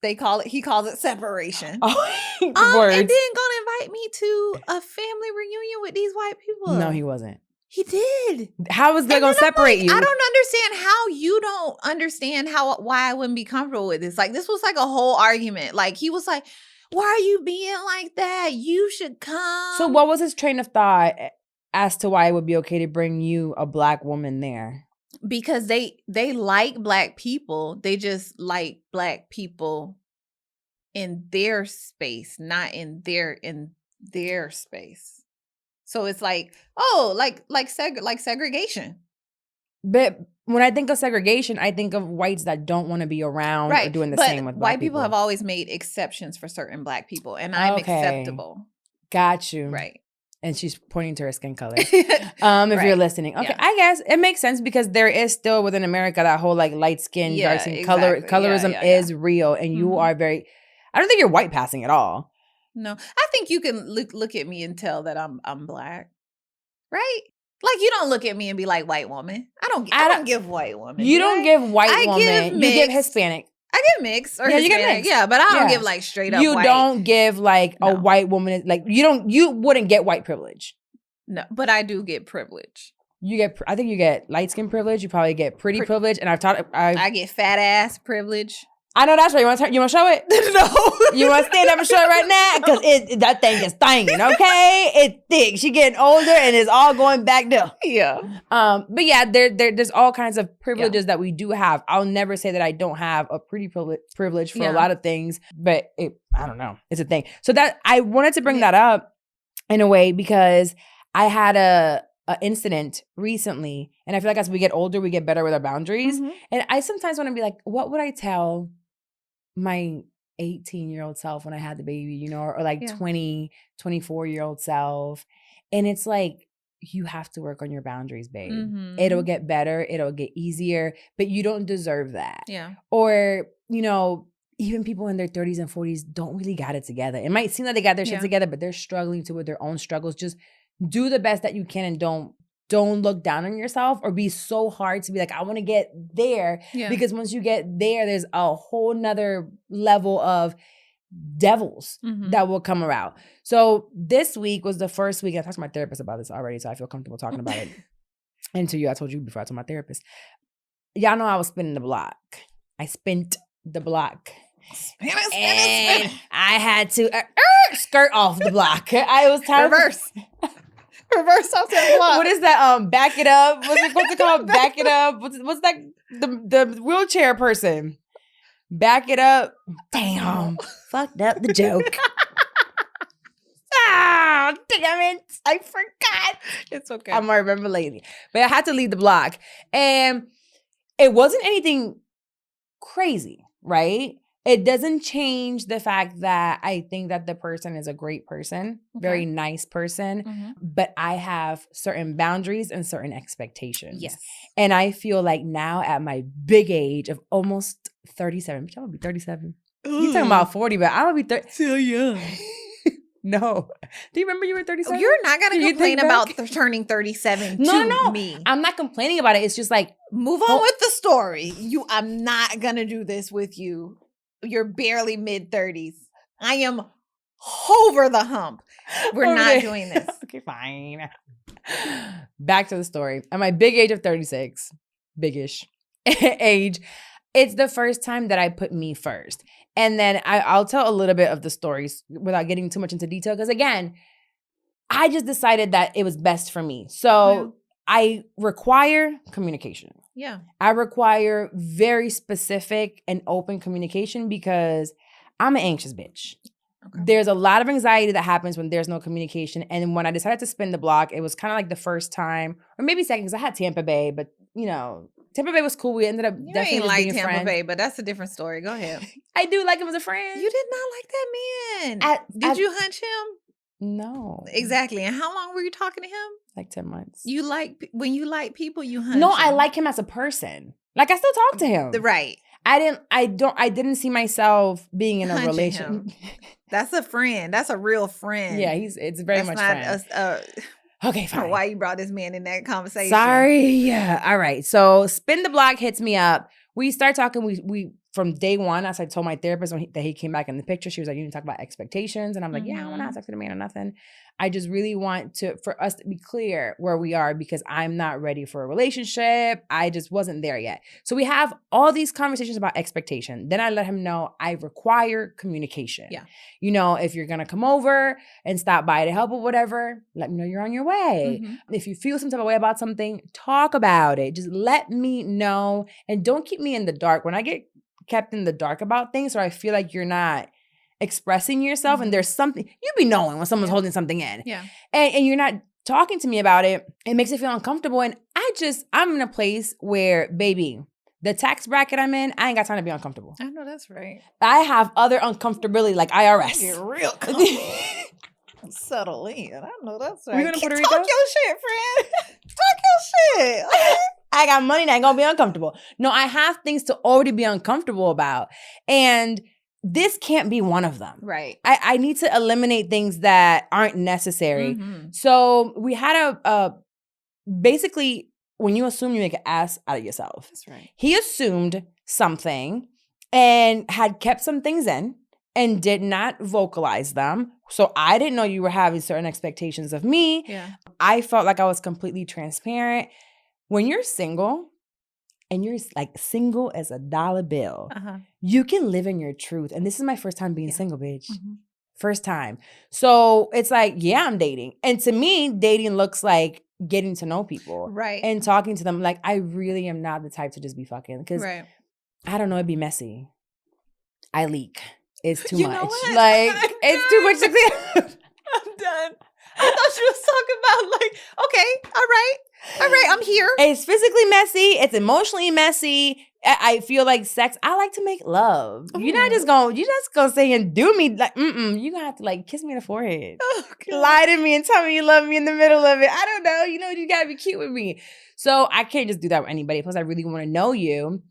He calls it separation. Oh, and then gonna invite me to a family reunion with these white people. No, he wasn't. He did. How is they gonna separate you? I don't understand how you don't understand why I wouldn't be comfortable with this. Like, this was like a whole argument. Like, he was like, why are you being like that? You should come. So what was his train of thought as to why it would be okay to bring you a black woman there? Because they like black people. They just like black people in their space, not in their space. So it's like, like segregation. But when I think of segregation, I think of whites that don't want to be around or doing the same with black white people have always made exceptions for certain black people, and I'm acceptable. Got you. Right. And she's pointing to her skin color. If you're listening. Okay, I guess it makes sense because there is still within America that whole like light skin, dark skin, colorism is real. And you are I don't think you're white passing at all. No, I think you can look at me and tell that I'm black, right? Like, you don't look at me and be like, white woman. I don't give white woman. You don't give white woman. Give you give mixed. Hispanic. I give mixed or Yeah, you Hispanic. get mixed. Yeah, but I don't Yeah. give like straight up You white. don't give like a No. white woman. Like you wouldn't get white privilege. No, but I do get privilege. I think you get light skin privilege. You probably get pretty privilege. And I get fat ass privilege. I know that's right. You want to show it? No. You want to stand up and show it right now? Because that thing is thangin', okay? It's thick. She getting older and it's all going back down. Yeah. But yeah, there's all kinds of privileges that we do have. I'll never say that I don't have a pretty privilege for a lot of things, but I don't know. It's a thing. So that I wanted to bring that up in a way because I had a incident recently, and I feel like as we get older, we get better with our boundaries. Mm-hmm. And I sometimes want to be like, what would I tell my 18-year-old self when I had the baby, or like 24-year-old self? And it's like, you have to work on your boundaries, babe. Mm-hmm. It'll get better. It'll get easier, but you don't deserve that. Yeah. Or, even people in their 30s and 40s don't really got it together. It might seem like they got their shit together, but they're struggling with their own struggles. Just do the best that you can and don't look down on yourself or be so hard to be like, I want to get there. Yeah. Because once you get there, there's a whole nother level of devils that will come around. So this week was the first week. I talked to my therapist about this already, so I feel comfortable talking about it. And to you, I told you before I told my therapist. Y'all know I was spinning the block. I spent the block. Spin it. I had to skirt off the block. I was tired. Reverse off the block. What is that? Back it up. What's it called? Back it up. What's that? The wheelchair person. Back it up. Damn. Fucked up the joke. Damn it. I forgot. It's okay. I'm gonna remember later. But I had to leave the block. And it wasn't anything crazy, right? It doesn't change the fact that I think that the person is a great person, very nice person, but I have certain boundaries and certain expectations. Yes. And I feel like now at my big age of almost 37, bitch, I'm gonna be 37. You talking about 40, but I'm gonna be 30. So young. No. Do you remember you were 37? You're not going to complain about turning 37 no. me. I'm not complaining about it. It's just like, move on with the story. I'm not going to do this with you. You're barely mid-30s. I am over the hump. We're not doing this. Okay, fine. Back to the story. At my big age of 36, big-ish age, it's the first time that I put me first. And then I'll tell a little bit of the stories without getting too much into detail. Because again, I just decided that it was best for me. So I require communication. Yeah. I require very specific and open communication because I'm an anxious bitch. Okay. There's a lot of anxiety that happens when there's no communication. And when I decided to spin the block, it was kind of like the first time, or maybe second, because I had Tampa Bay, but Tampa Bay was cool. We ended up definitely ain't like being Tampa friends. Bay, but that's a different story. Go ahead. I do like him as a friend. You did not like that man. Did you hunch him? No. Exactly. And how long were you talking to him? Like 10 months. When you like people, you hunch No, him. I like him as a person. Like I still talk to him. Right. I didn't see myself being in a Hunching relationship. That's a friend. That's a real friend. Yeah, it's very much friend. Okay, fine. Why you brought this man in that conversation? Sorry. Yeah. All right. So spin the block hits me up. We start talking. We from day one, as I told my therapist that he came back in the picture, she was like, you need to talk about expectations. And I'm like, yeah, I don't want to have sex with a man or nothing. I just really want for us to be clear where we are because I'm not ready for a relationship. I just wasn't there yet. So we have all these conversations about expectation. Then I let him know I require communication. Yeah. If you're going to come over and stop by to help or whatever, let me know you're on your way. If you feel some type of way about something, talk about it. Just let me know and don't keep me in the dark. When I get kept in the dark about things or I feel like you're not expressing yourself and there's something, you be knowing when someone's holding something in. Yeah. And you're not talking to me about it, it makes it feel uncomfortable. And I'm in a place where, baby, the tax bracket I'm in, I ain't got time to be uncomfortable. I know that's right. I have other uncomfortability like IRS. You're real comfortable. Settle in. I know that's right. We going to Puerto Rico? Talk your shit, friend. Talk your shit. I got money that ain't gonna be uncomfortable. No, I have things to already be uncomfortable about. And this can't be one of them. Right. I need to eliminate things that aren't necessary. So we had a basically, when you assume, you make an ass out of yourself. That's right. He assumed something and had kept some things in and did not vocalize them. So I didn't know you were having certain expectations of me. Yeah. I felt like I was completely transparent. When you're single and you're like single as a dollar bill, you can live in your truth. And this is my first time being single, bitch. First time. So it's like, yeah, I'm dating. And to me, dating looks like getting to know people. Right. And talking to them. Like, I really am not the type to just be fucking. Because, I don't know, it'd be messy. I leak. It's too You much. know what? Like, I'm it's too much to clean. I'm done. I thought she was talking about like, okay, all right, I'm here. It's physically messy. It's emotionally messy. I feel like sex. I like to make love. You're not just gonna say and do me like, you're gonna have to like kiss me in the forehead. Lie to me and tell me you love me in the middle of it. I don't know. You gotta be cute with me. So I can't just do that with anybody. Plus, I really want to know you.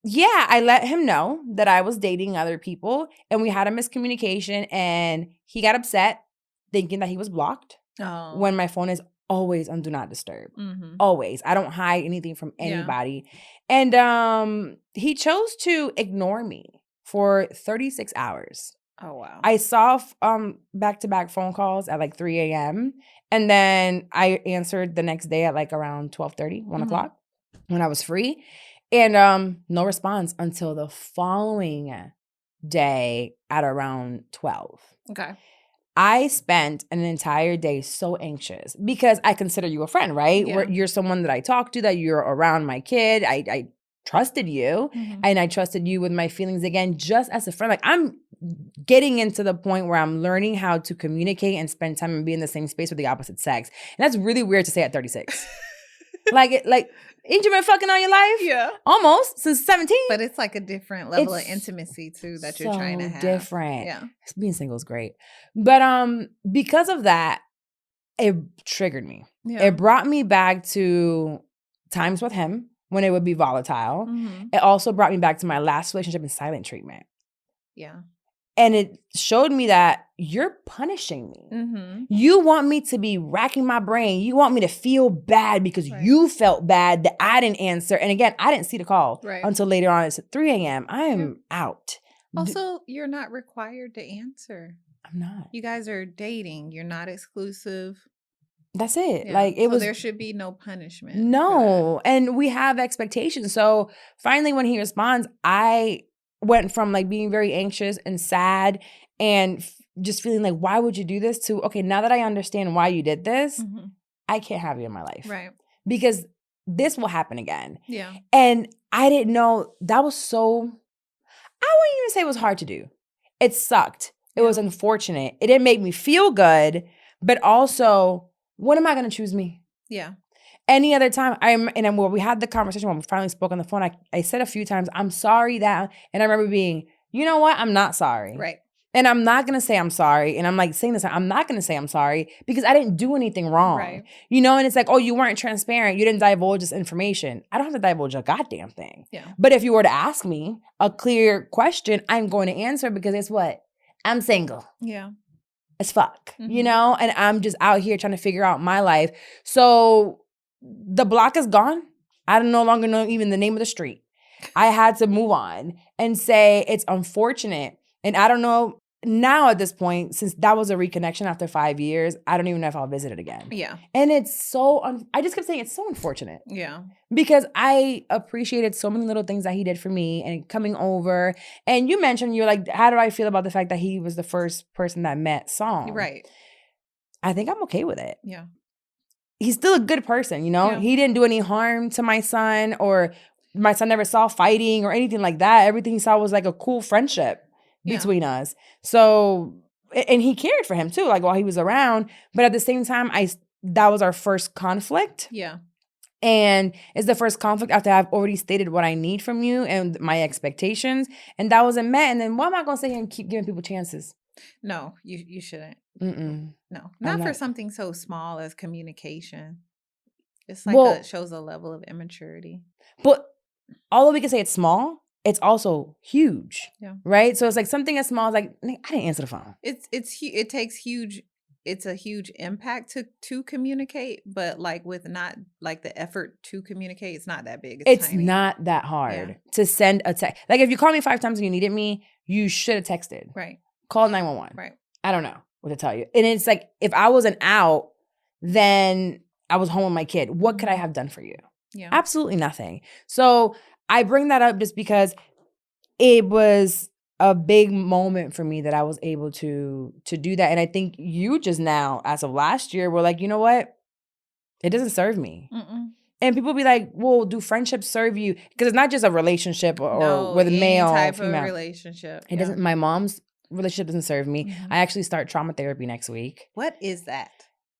Yeah, I let him know that I was dating other people and we had a miscommunication and he got upset thinking that he was blocked when my phone is always on do not disturb. Always. I don't hide anything from anybody. And he chose to ignore me for 36 hours. Oh, wow. I saw back-to-back phone calls at like 3 a.m. And then I answered the next day at like around 12:30, 1 o'clock when I was free. And no response until the following day at around 12. Okay. I spent an entire day so anxious because I consider you a friend, right? Yeah. You're someone that I talk to, that you're around my kid. I trusted you and I trusted you with my feelings again, just as a friend. Like, I'm getting into the point where I'm learning how to communicate and spend time and be in the same space with the opposite sex. And that's really weird to say at 36. Like, ain't you been fucking all your life? Yeah. Almost, since 17. But it's like a different level of intimacy too that you're trying to have. Different. Yeah. Being single is great. But because of that, it triggered me. Yeah. It brought me back to times with him when it would be volatile. It also brought me back to my last relationship in silent treatment. Yeah. And it showed me that you're punishing me. You want me to be racking my brain. You want me to feel bad because you felt bad that I didn't answer. And again, I didn't see the call until later on. It's at 3 a.m. I am out. Also, you're not required to answer. I'm not. You guys are dating. You're not exclusive. That's it. Yeah. Like, it was. There should be no punishment. No. And we have expectations. So finally, when he responds, I went from like being very anxious and sad and just feeling like, why would you do this, to, okay, now that I understand why you did this, I can't have you in my life. Right. Because this will happen again. Yeah. And I didn't know that was so, I wouldn't even say it was hard to do. It sucked. It was unfortunate. It didn't make me feel good, but also, when am I going to choose me? Yeah. Any other time, when we had the conversation, when we finally spoke on the phone, I said a few times, I'm sorry that, and I remember being, you know what? I'm not sorry. Right. And I'm not going to say I'm sorry. And I'm like saying this, I'm not going to say I'm sorry because I didn't do anything wrong. Right. And it's like, oh, you weren't transparent. You didn't divulge this information. I don't have to divulge a goddamn thing. Yeah. But if you were to ask me a clear question, I'm going to answer because it's what? I'm single. Yeah. As fuck, and I'm just out here trying to figure out my life. So the block is gone. I no longer know even the name of the street. I had to move on and say it's unfortunate. And I don't know now at this point, since that was a reconnection after 5 years, I don't even know if I'll visit it again. Yeah. And it's so, I just kept saying it's so unfortunate. Yeah. Because I appreciated so many little things that he did for me and coming over. And you mentioned, you're like, how do I feel about the fact that he was the first person that met Song? Right. I think I'm okay with it. Yeah. He's still a good person, Yeah. He didn't do any harm to my son, or my son never saw fighting or anything like that. Everything he saw was like a cool friendship between us. So, and he cared for him too, like while he was around. But at the same time, that was our first conflict. Yeah. And it's the first conflict after I've already stated what I need from you and my expectations. And that wasn't met. And then why am I going to sit here and keep giving people chances? No, you shouldn't. Mm-mm. No, not for something so small as communication. It's like it shows a level of immaturity. But although we can say it's small, it's also huge. Yeah. Right? So it's like something as small as like, I didn't answer the phone. It takes huge it's a huge impact to communicate, but like with not like the effort to communicate, it's not that big. It's tiny. not that hard to send a text. Like if you called me 5 times and you needed me, you should have texted. Right. Call 911. Right. I don't know what to tell you. And it's like, if I wasn't out, then I was home with my kid. What could I have done for you? Yeah. Absolutely nothing. So I bring that up just because it was a big moment for me that I was able to do that. And I think you just now, as of last year, were like, you know what? It doesn't serve me. Mm-mm. And people be like, well, do friendships serve you? Because it's not just a relationship or with a male type or female. of relationship. It doesn't. My mom's relationship doesn't serve me. Mhm. I actually start trauma therapy next week. What is that?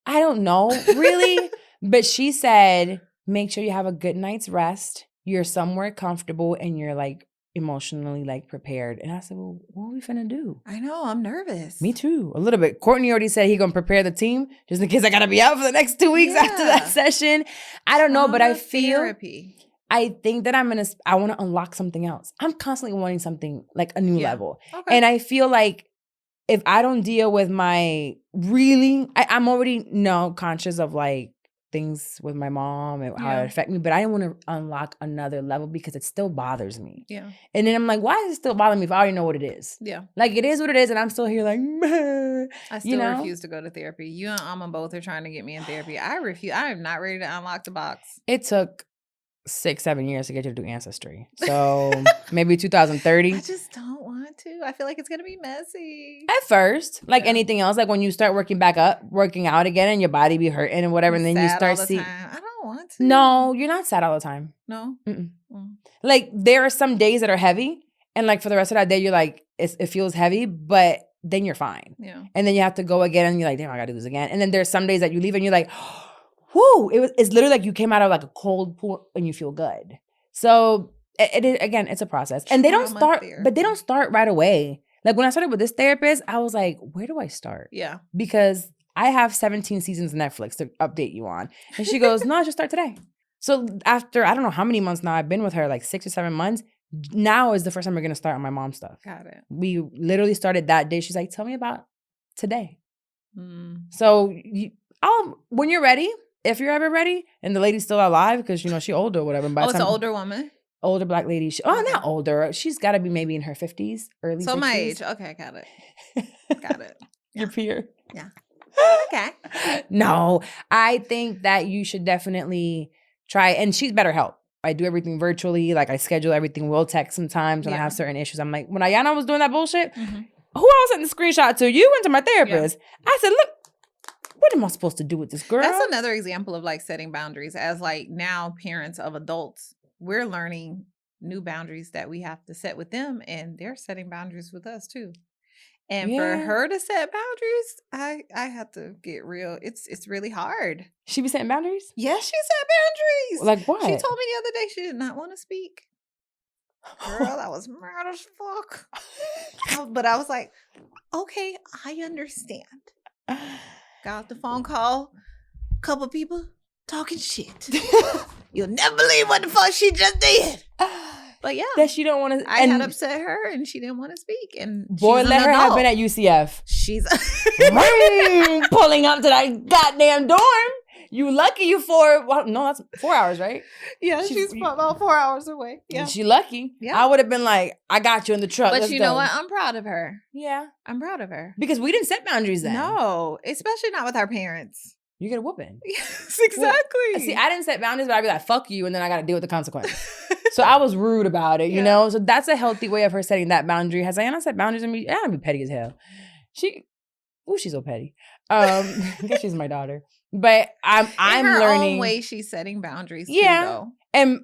I don't know, really. But she said, make sure you have a good night's rest. You're somewhere comfortable and you're like emotionally like prepared. And I said, well, what are we finna do? I know. I'm nervous. Me too, a little bit. Courtney already said he gonna prepare the team just in case I gotta be out for the next 2 weeks after that Yeah. session. I don't know, but I Trauma feel, therapy. I think that I want to unlock something else. I'm constantly wanting something like a new Yeah. level. Okay. And I feel like if I don't deal with my I'm already conscious of like things with my mom and how Yeah. it affect me, but I don't want to unlock another level because it still bothers me. Yeah. And then I'm like, why does it still bother me if I already know what it is? Yeah. Like it is what it is, and I'm still here like, meh. I still You know? refuse to go to therapy. You and Alma both are trying to get me in therapy. I refuse. I am not ready to unlock the box. It took 6-7 years to get you to do ancestry. So maybe 2030. I just don't want to. I feel like it's gonna be messy. At first, like Yeah. anything else, like when you start working out again and your body be hurting and whatever, and then you Sad start all the seeing. time. I don't want to. No, you're not sad all the time. No. Mm-mm. Mm. Like there are some days that are heavy, and like for the rest of that day, you're like, it feels heavy, but then you're fine. Yeah. And then you have to go again, and you're like, damn, I gotta do this again. And then there's some days that you leave, and you're like, whoo, it's literally like you came out of like a cold pool, and you feel good. So it is, again, it's a process, and they don't Trauma start, but therapy. they don't start right away. Like when I started with this therapist, I was like, where do I start? Yeah. Because I have 17 seasons of Netflix to update you on. And she goes, no, just start today. So after, I don't know how many months now I've been with her, like 6 or 7 months, now is the first time we're going to start on my mom's stuff. Got it. We literally started that day. She's like, tell me about today. Mm. So when you're ready, if you're ever ready, and the lady's still alive, because, you know, she older or whatever. By Oh, the it's an time- older woman. Older Black lady. Okay. Not older. She's got to be maybe in her 50s, early 60s. So my age. Okay, got it. Got it. Your peer. Okay. No, I think that you should definitely try. And she's better help. I do everything virtually. Like I schedule everything. We'll text sometimes when I Yeah. have certain issues. I'm like, when Ayana was doing that bullshit, Mhm. who I sent the screenshot to? You went to my therapist. I said, look, what am I supposed to do with this girl? That's another example of like setting boundaries. As like now parents of adults, we're learning new boundaries that we have to set with them, and they're setting boundaries with us too. And for Yeah. her to set boundaries, I have to get real. It's really hard. She be setting boundaries? Yes, she set boundaries. Like what? She told me the other day she did not want to speak. Girl, I was mad as fuck. But I was like, okay, I understand. Got off the phone call, couple people talking shit. You'll never believe what the fuck she just did. But yeah, That she don't want to. I had upset her and she didn't want to speak. And Boy, she's let an her have adult. been at UCF. She's Pulling up to that goddamn dorm. You lucky you that's 4 hours, right? yeah, she's about 4 hours away. Yeah, She lucky. Yeah. I would have been like, I got you in the truck. but Let's you go. know what? I'm proud of her. Yeah. I'm proud of her. Because we didn't set boundaries then. No, especially not with our parents. You get a whooping. Yes, exactly. See, I didn't set boundaries, but I'd be like, fuck you, and then I got to deal with the consequence. So I was rude about it, you Yeah. know? So that's a healthy way of her setting that boundary. Has Ayana set boundaries with me? I'd be petty as hell. She's so petty. I guess she's my daughter. But I'm In her learning. own way, she's setting boundaries. Yeah. too, though. And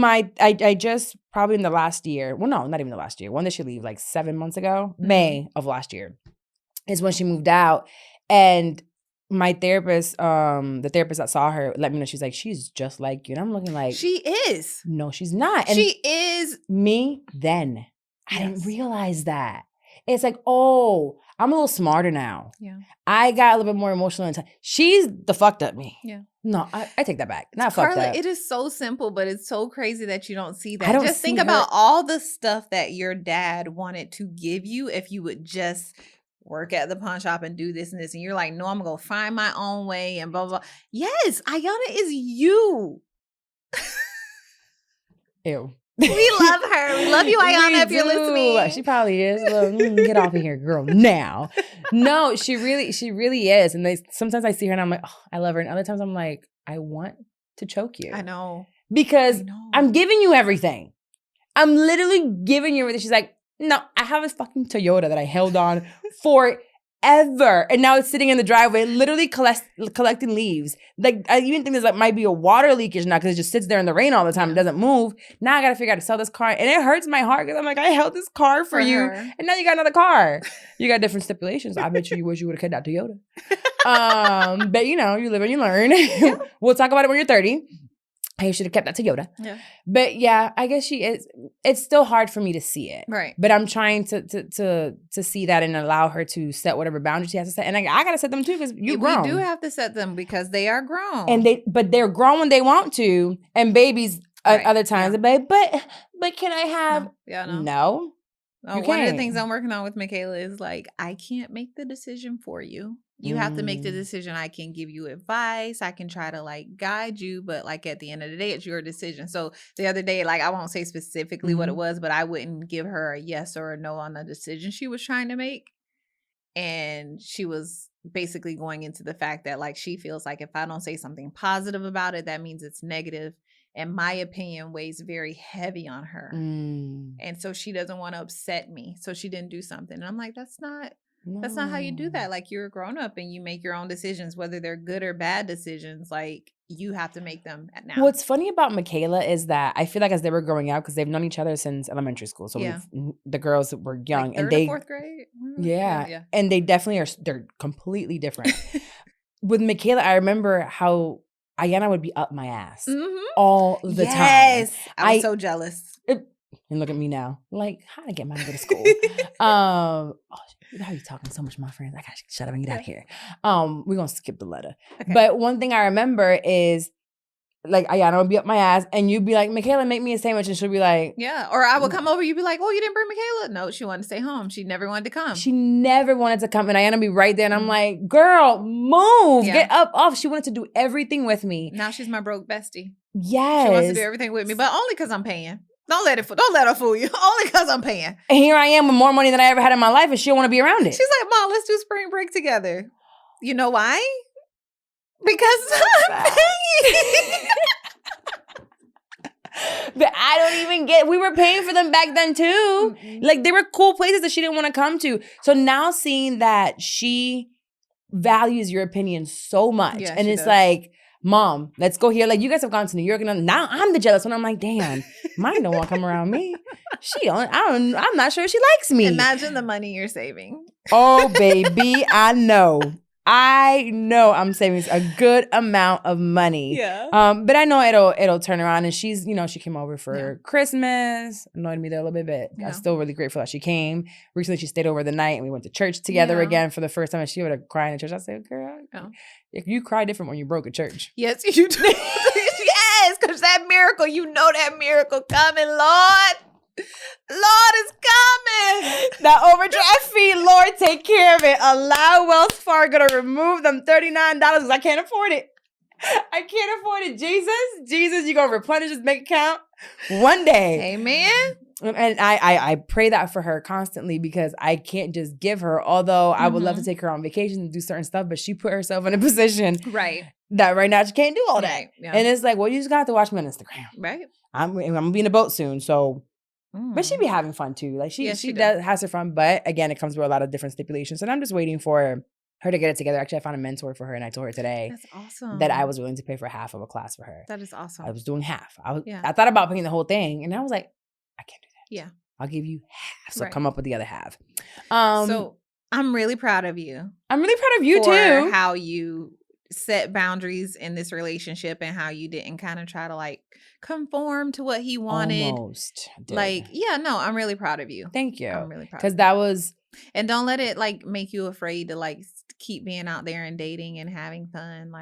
I just probably in the last year, well, no, not even the last year. When did she leave? Like 7 months ago? Mhm. May of last year is when she moved out. And my therapist, the therapist that saw her, let me know, she's like, she's just like you. And I'm looking like, She is. no, she's not. And She is. me then, I didn't Yes. realize that. It's like, oh, I'm a little smarter now. Yeah. I got a little bit more emotional. She's the fucked up me. Yeah. No, I take that back. Not fucked Carla, up. it is so simple, but it's so crazy that you don't see that. I don't Just think see about her- all the stuff that your dad wanted to give you if you would just work at the pawn shop and do this and this. And you're like, no, I'm going to find my own way and blah, blah, blah. Yes, Ayana is you. Ew. We love her. We love you, Ayana, if you're listening. She probably is. Look, get off of here, girl, now. No, she really is. And sometimes I see her and I'm like, oh, I love her. And other times I'm like, I want to choke you. I know. Because I'm giving you everything. I'm literally giving you everything. She's like, no, I have this fucking Toyota that I held on forever. And now it's sitting in the driveway, literally collecting leaves. Like, I even think there's might be a water leakage now because it just sits there in the rain all the time. It doesn't move. Now I got to figure out how to sell this car. And it hurts my heart because I'm like, I held this car for you. her. And now you got another car. You got different stipulations. I bet you wish you would have kept that Toyota. But you live and you learn. Yeah. We'll talk about it when you're 30. I should have kept that Toyota. Yeah. But yeah, I guess she is. It's still hard for me to see it. Right. But I'm trying to see that and allow her to set whatever boundaries she has to set. And I got to set them too because you're grown. We do have to set them because they are grown. And they're grown when they want to. And babies at other times. Yeah. But can I have? No. One of the things I'm working on with Michaela is like, I can't make the decision for you. You have to make the decision. I can give you advice. I can try to guide you, but at the end of the day, it's your decision. So the other day, I won't say specifically what it was, but I wouldn't give her a yes or a no on the decision she was trying to make. And she was basically going into the fact that she feels like if I don't say something positive about it, that means it's negative. And my opinion weighs very heavy on her. And so she doesn't want to upset me. So she didn't do something. And I'm like, that's not how you do that. You're a grown up and you make your own decisions, whether they're good or bad decisions. You have to make them now. What's funny about Michaela is that I feel like as they were growing up, because they've known each other since elementary school. So the girls were young and they 4th grade. Yeah. And they definitely they're completely different. With Michaela, I remember how Ayana would be up my ass all the time. Yes. I was so jealous. And look at me now. How to get mine to go to school. How are you talking so much, my friends? I gotta shut up and get out of here. We're gonna skip the letter. Okay. But one thing I remember is Ayana would be up my ass and you'd be like, Michaela, make me a sandwich. And she'll be like, yeah. Or I would come over, you'd be like, oh, you didn't bring Michaela? No, she wanted to stay home. She never wanted to come. She never wanted to come. And Ayana would be right there. And I'm like, girl, move. Get up off. She wanted to do everything with me. Now she's my broke bestie. Yes. She wants to do everything with me, but only because I'm paying. Don't let her fool you. Only because I'm paying. And here I am with more money than I ever had in my life and she don't want to be around it. She's like, Mom, let's do spring break together. You know why? Because I'm paying. But I don't even get, we were paying for them back then too. They were cool places that she didn't want to come to. So now seeing that she values your opinion so much. Yeah, and it's does. Mom, let's go here. You guys have gone to New York and now I'm the jealous one. I'm like, damn, mine don't want to come around me. I'm not sure she likes me. Imagine the money you're saving. Oh, baby, I know I'm saving a good amount of money. Yeah. But I know it'll turn around. And she's, she came over for Christmas, annoyed me there a little bit. Yeah. I'm still really grateful that she came. Recently, she stayed over the night and we went to church together again for the first time. And she would have cried in church. I said, girl, you cry different when you broke at church. Yes, you do. Yes, because that miracle, that miracle coming, Lord. Lord is coming. That overdraft fee, Lord, take care of it. Allow Wells Fargo to remove them $39 because I can't afford it. I can't afford it. Jesus, you're going to replenish this bank account one day. Amen. And I pray that for her constantly because I can't just give her, although I would love to take her on vacation and do certain stuff, but she put herself in a position that right now she can't do all that. Yeah. And it's you just got to watch me on Instagram. Right. I'm going to be in a boat soon, so... But she be having fun too. She has her fun. But again, it comes with a lot of different stipulations. And I'm just waiting for her to get it together. Actually, I found a mentor for her and I told her today that I was willing to pay for half of a class for her. That is awesome. I was doing half. I thought about paying the whole thing and I was like, I can't do that. Yeah. I'll give you half. So come up with the other half. So I'm really proud of you. I'm really proud of you too. How you set boundaries in this relationship and how you didn't kind of try to conform to what he wanted. Almost did. I'm really proud of you. Thank you. I'm really proud. Because that was, and don't let it make you afraid to keep being out there and dating and having fun.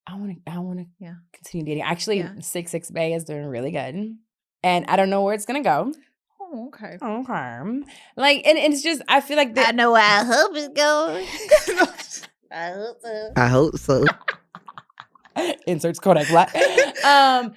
I want to continue dating. Actually, 66 Bay is doing really good, and I don't know where it's gonna go. Oh, okay. Okay. Like, and it's just, I feel like I that. know where I hope it's going. I hope so. I hope so. Inserts Kodak Black. No,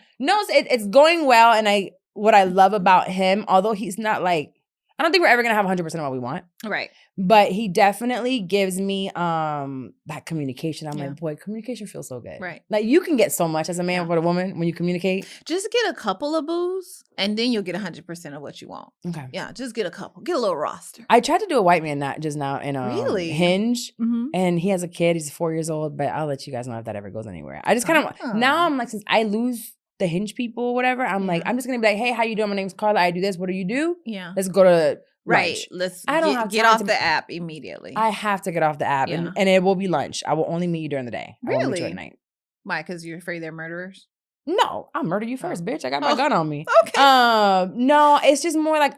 it's going well. And what I love about him, although he's not like, I don't think we're ever going to have 100% of what we want. Right. But he definitely gives me that communication. I'm Yeah. like, boy, communication feels so good. Right. Like you can get so much as a man Yeah. with a woman when you communicate. Just get a couple of boos, and then you'll get 100% of what you want. Okay. Yeah, just get a couple. Get a little roster. I tried to do a white man not just now in Really? Hinge. Mm-hmm. And he has a kid. He's 4 years old. But I'll let you guys know if that ever goes anywhere. I just kind of, Oh. now I'm like, since I lose the Hinge people or whatever, I'm like, Yeah. I'm just going to be like, hey, how you doing? My name's Carla. I do this. What do you do? Yeah. Let's go to Right. lunch. Let's I don't have get time off to- the app immediately. I have to get off the app Yeah. and it will be lunch. I will only meet you during the day. I won't meet you Really? at night. Why? Because you're afraid they're murderers? No, I'll murder you first, bitch. I got my Oh. gun on me. Okay. No, it's just more like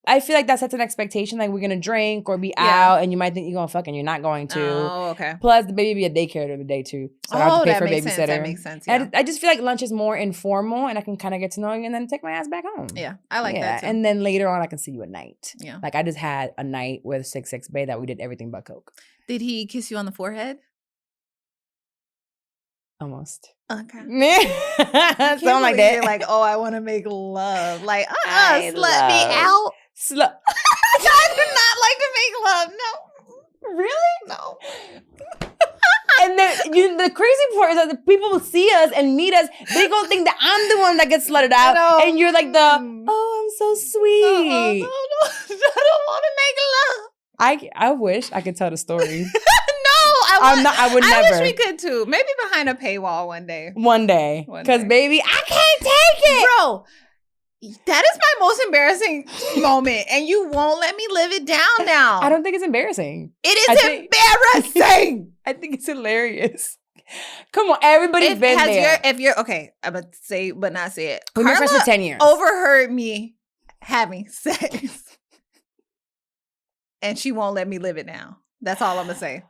I feel like that sets an expectation, like we're gonna drink or be Yeah. out, and you might think you're gonna fuck and you're not going to. Oh, okay. Plus, the baby be at daycare during the day too, so I don't have to pay that for a makes babysitter. sense. That makes sense. And I just feel like lunch is more informal, and I can kind of get to know you, and then take my ass back home. Yeah, I like that too. And then later on, I can see you at night. Yeah. Like I just had a night with 6'6" Bay that we did everything but coke, Did he kiss you on the forehead? almost. Okay. Something like that. You're like, oh, I want to make love. Like, I slut me love- out. I do not like to make love. No. Really? No. And the crazy part is that the people will see us and meet us. They gonna think that I'm the one that gets slutted out, know. and you're like the I'm so sweet. No. I don't want to make love. I wish I could tell the story. I would I never. wish we could too. Maybe behind a paywall one day. One day, One because day. baby, I can't take it. Bro, that is my most embarrassing moment, and you won't let me live it down now. I don't think it's embarrassing. It I is think- embarrassing. I think it's hilarious. Come on, everybody's been there. If you're okay, I'm gonna say but not say it. We've been friends for Carla 10 years. overheard me having sex, and she won't let me live it now. That's all I'm gonna say.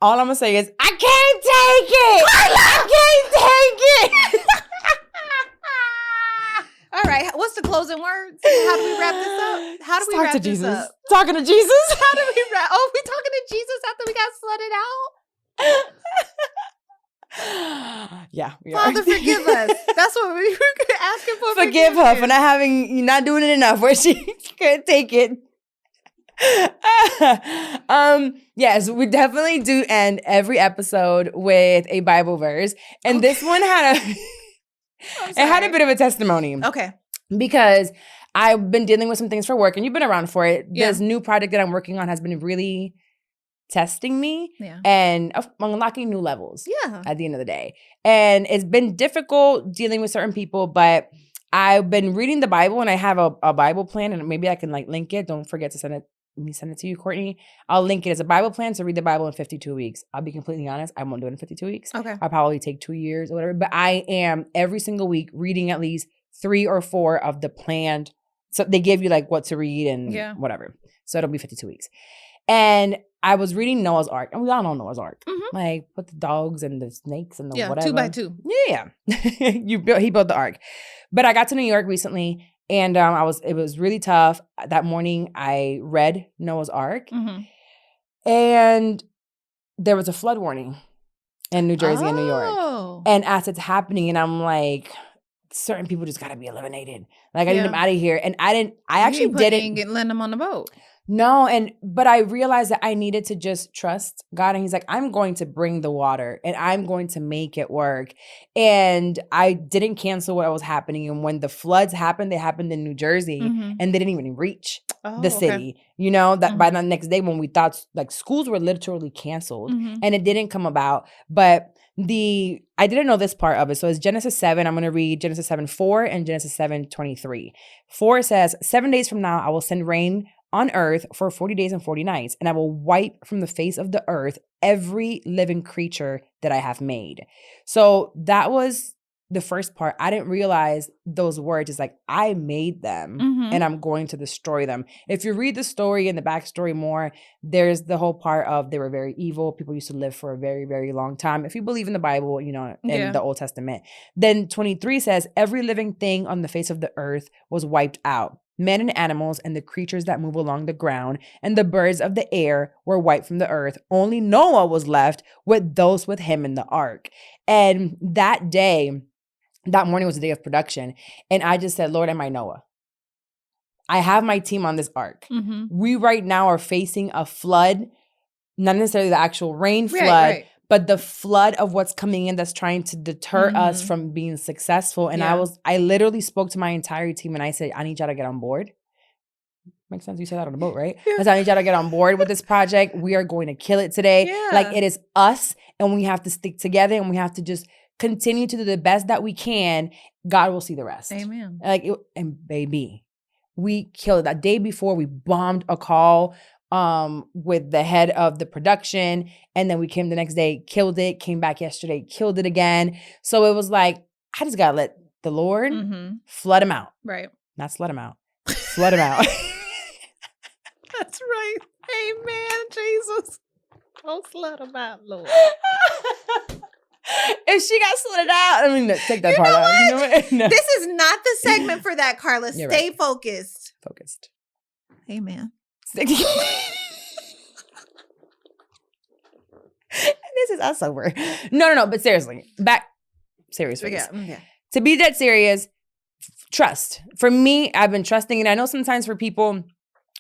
All I'm gonna say is I can't take it. I can't take it. All right, what's the closing words? How do we wrap this up? How do we Talk wrap to this Jesus. up? Talking to Jesus. How do we wrap? Oh, we talking to Jesus after we got slutted out? Yeah, we are. Father, forgive us. That's what we were asking for. Forgive her for forgiveness. not doing it enough where she couldn't take it. Yes, we definitely do end every episode with a Bible verse. And this one had a bit of a testimony. Okay. Because I've been dealing with some things for work and you've been around for it. Yeah. This new project that I'm working on has been really testing me Yeah. and unlocking new levels Yeah. at the end of the day. And it's been difficult dealing with certain people, but I've been reading the Bible and I have a Bible plan and maybe I can like link it. Don't forget to send it to you, Courtney. I'll link it as a Bible plan to read the Bible in 52 weeks. I'll be completely honest. I won't do it in 52 weeks. Okay. I'll probably take 2 years or whatever. But I am every single week reading at least 3 or 4 of the planned. So they give you like what to read and whatever. So it'll be 52 weweeks. And I was reading Noah's Ark. And we all know Noah's Ark. Mhm. Like with the dogs and the snakes and the whatever. 2 by 2. Yeah. He built the ark. But I got to New York recently and it was really tough. That morning I read Noah's Ark and there was a flood warning in New Jersey and New York. Oh. And as it's happening and I'm like, certain people just gotta be eliminated. Like I need them out of here. And I actually didn't let them on the boat. No, but I realized that I needed to just trust God. And he's like, I'm going to bring the water and I'm going to make it work. And I didn't cancel what was happening. And when the floods happened, they happened in New Jersey and they didn't even reach the city. You know, that by the next day when we thought like schools were literally canceled and it didn't come about. But I didn't know this part of it. So it's Genesis 7. I'm going to read Genesis 7:4 and Genesis 7:23. 4 says, 7 days from now, I will send rain on earth for 40 days and 40 nights, and I will wipe from the face of the earth every living creature that I have made. So that was the first part. I didn't realize those words is like, I made them and I'm going to destroy them. If you read the story and the backstory more, there's the whole part of they were very evil. People used to live for a very, very long time. If you believe in the Bible, you know, in the Old Testament. Then 23 says, every living thing on the face of the earth was wiped out. men and animals and the creatures that move along the ground and the birds of the air were wiped from the earth. Only Noah was left with those with him in the ark. And that morning was the day of production. And I just said, Lord, am I Noah? I have my team on this ark. Mm-hmm. We right now are facing a flood, not necessarily the actual rain flood, Right. but the flood of what's coming in that's trying to deter us Mhm. from being successful. And Yeah. I literally spoke to my entire team and I said, I need y'all to get on board. Makes sense. You said that on the boat, right? Yeah. I said, I need y'all to get on board with this project. We are going to kill it today. Yeah. Like, it is us, and we have to stick together, and we have to just continue to do the best that we can. God will see the rest. Amen. And baby, we killed it. That day before, we bombed a call with the head of the production, and then we came the next day, killed it, came back yesterday, killed it again. So it was like, I just gotta let the Lord Mm-hmm. flood him out. Right. Not slut him out. Flood him out. That's right. Amen, Jesus. Don't slut him out, Lord. If she got slutted out, I mean, take that part out. You know what? No. This is not the segment for that, Carla. You're Stay focused. Focused. Amen. This is us over. No. But seriously, serious face. Yeah. To be dead serious, trust. For me, I've been trusting, and I know sometimes for people,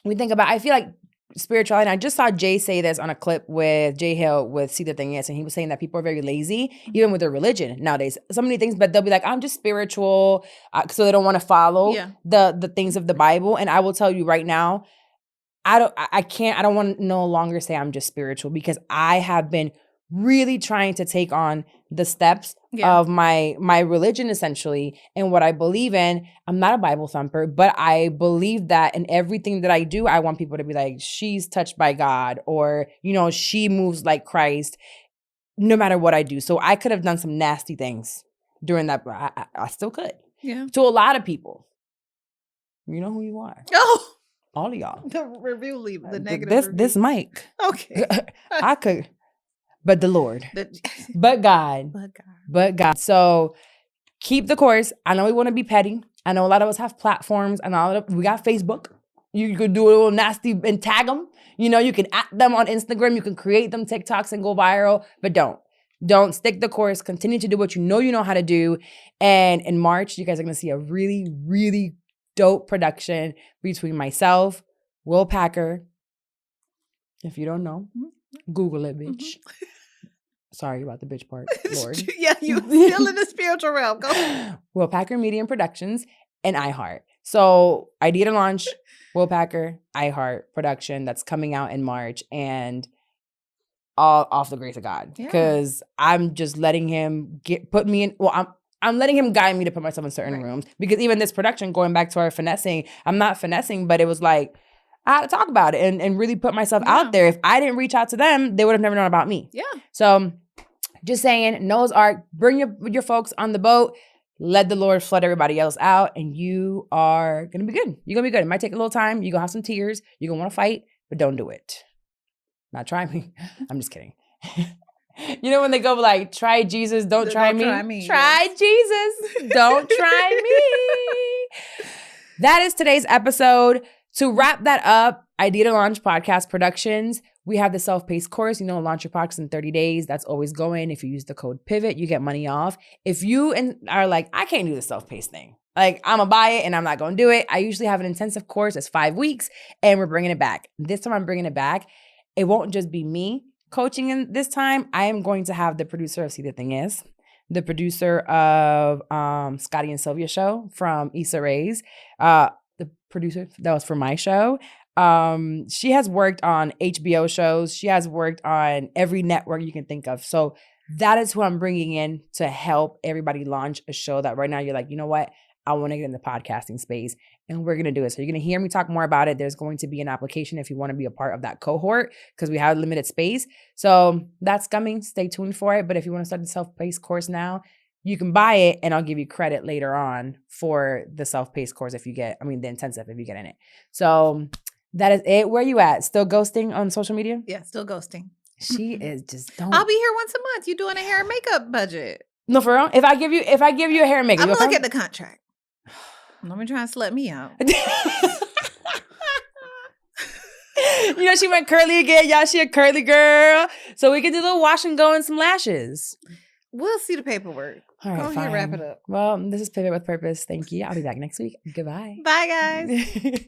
we think about, I feel like spirituality, and I just saw Jay say this on a clip with Jay Hill with See the Thing Is, and he was saying that people are very lazy, even with their religion nowadays. So many things, but they'll be like, I'm just spiritual, so they don't want to follow the things of the Bible. And I will tell you right now, I don't want to no longer say I'm just spiritual, because I have been really trying to take on the steps of my religion, essentially, and what I believe in. I'm not a Bible thumper, but I believe that in everything that I do, I want people to be like, she's touched by God, or, she moves like Christ, no matter what I do. So I could have done some nasty things during that, but I still could. Yeah. To a lot of people. You know who you are. Oh, All of y'all. the review leave the negative. This mic. Okay. I could. But the Lord. But God. But God. But God. So keep the course. I know we want to be petty. I know a lot of us have platforms, and we got Facebook. You could do a little nasty and tag them. You can at them on Instagram. You can create them TikToks and go viral. But don't stick the course. Continue to do what you know how to do. And in March, you guys are going to see a really, really dope production between myself, Will Packer. If you don't know, Google it, bitch. Mm-hmm. Sorry about the bitch part, Lord. Yeah, you still in the spiritual realm. Go. Will Packer Media and Productions and iHeart. So Idea to Launch, Will Packer, iHeart production that's coming out in March, and all off the grace of God, because I'm just letting him put me in. Well, I'm letting him guide me to put myself in certain rooms, because even this production, going back to our finessing, I'm not finessing, but it was like, I had to talk about it and really put myself out there. If I didn't reach out to them, they would have never known about me. Yeah. So just saying, Noah's Ark, bring your folks on the boat, let the Lord flood everybody else out, and you are going to be good. You're going to be good. It might take a little time. You're going to have some tears. You're going to want to fight, but don't do it. Not try me. I'm just kidding. You know when they go like, try Jesus, don't try me. Try Jesus, don't try me. That is today's episode. To wrap that up, Idea to Launch Podcast Productions. We have the self-paced course, launch your podcast in 30 days. That's always going. If you use the code PIVOT, you get money off. If you are like, I can't do the self-paced thing. Like, I'm going to buy it and I'm not going to do it. I usually have an intensive course that's 5 weeks, and we're bringing it back. This time I'm bringing it back. It won't just be me coaching in this time. I am going to have the producer of See the Thing Is, the producer of Scotty and Sylvia show from Issa Rae's, the producer that was for my show. She has worked on HBO shows. She has worked on every network you can think of. So that is who I'm bringing in to help everybody launch a show that right now you're like, you know what? I want to get in the podcasting space, and we're going to do it. So you're going to hear me talk more about it. There's going to be an application if you want to be a part of that cohort, because we have limited space. So that's coming. Stay tuned for it. But if you want to start the self-paced course now, you can buy it, and I'll give you credit later on for the self-paced course the intensive if you get in it. So that is it. Where are you at? Still ghosting on social media? Yeah, still ghosting. She is just don't. I'll be here once a month. You doing a hair and makeup budget? No, for real. If I give you a hair and makeup, I'm gonna look at the contract. Let me try and slut me out. You know, she went curly again. Y'all, she a curly girl. So we can do the wash and go and some lashes. We'll see the paperwork. All right, Go ahead, fine. wrap it up. Well, this is Pivot with Purpose. Thank you. I'll be back next week. Goodbye. Bye, guys.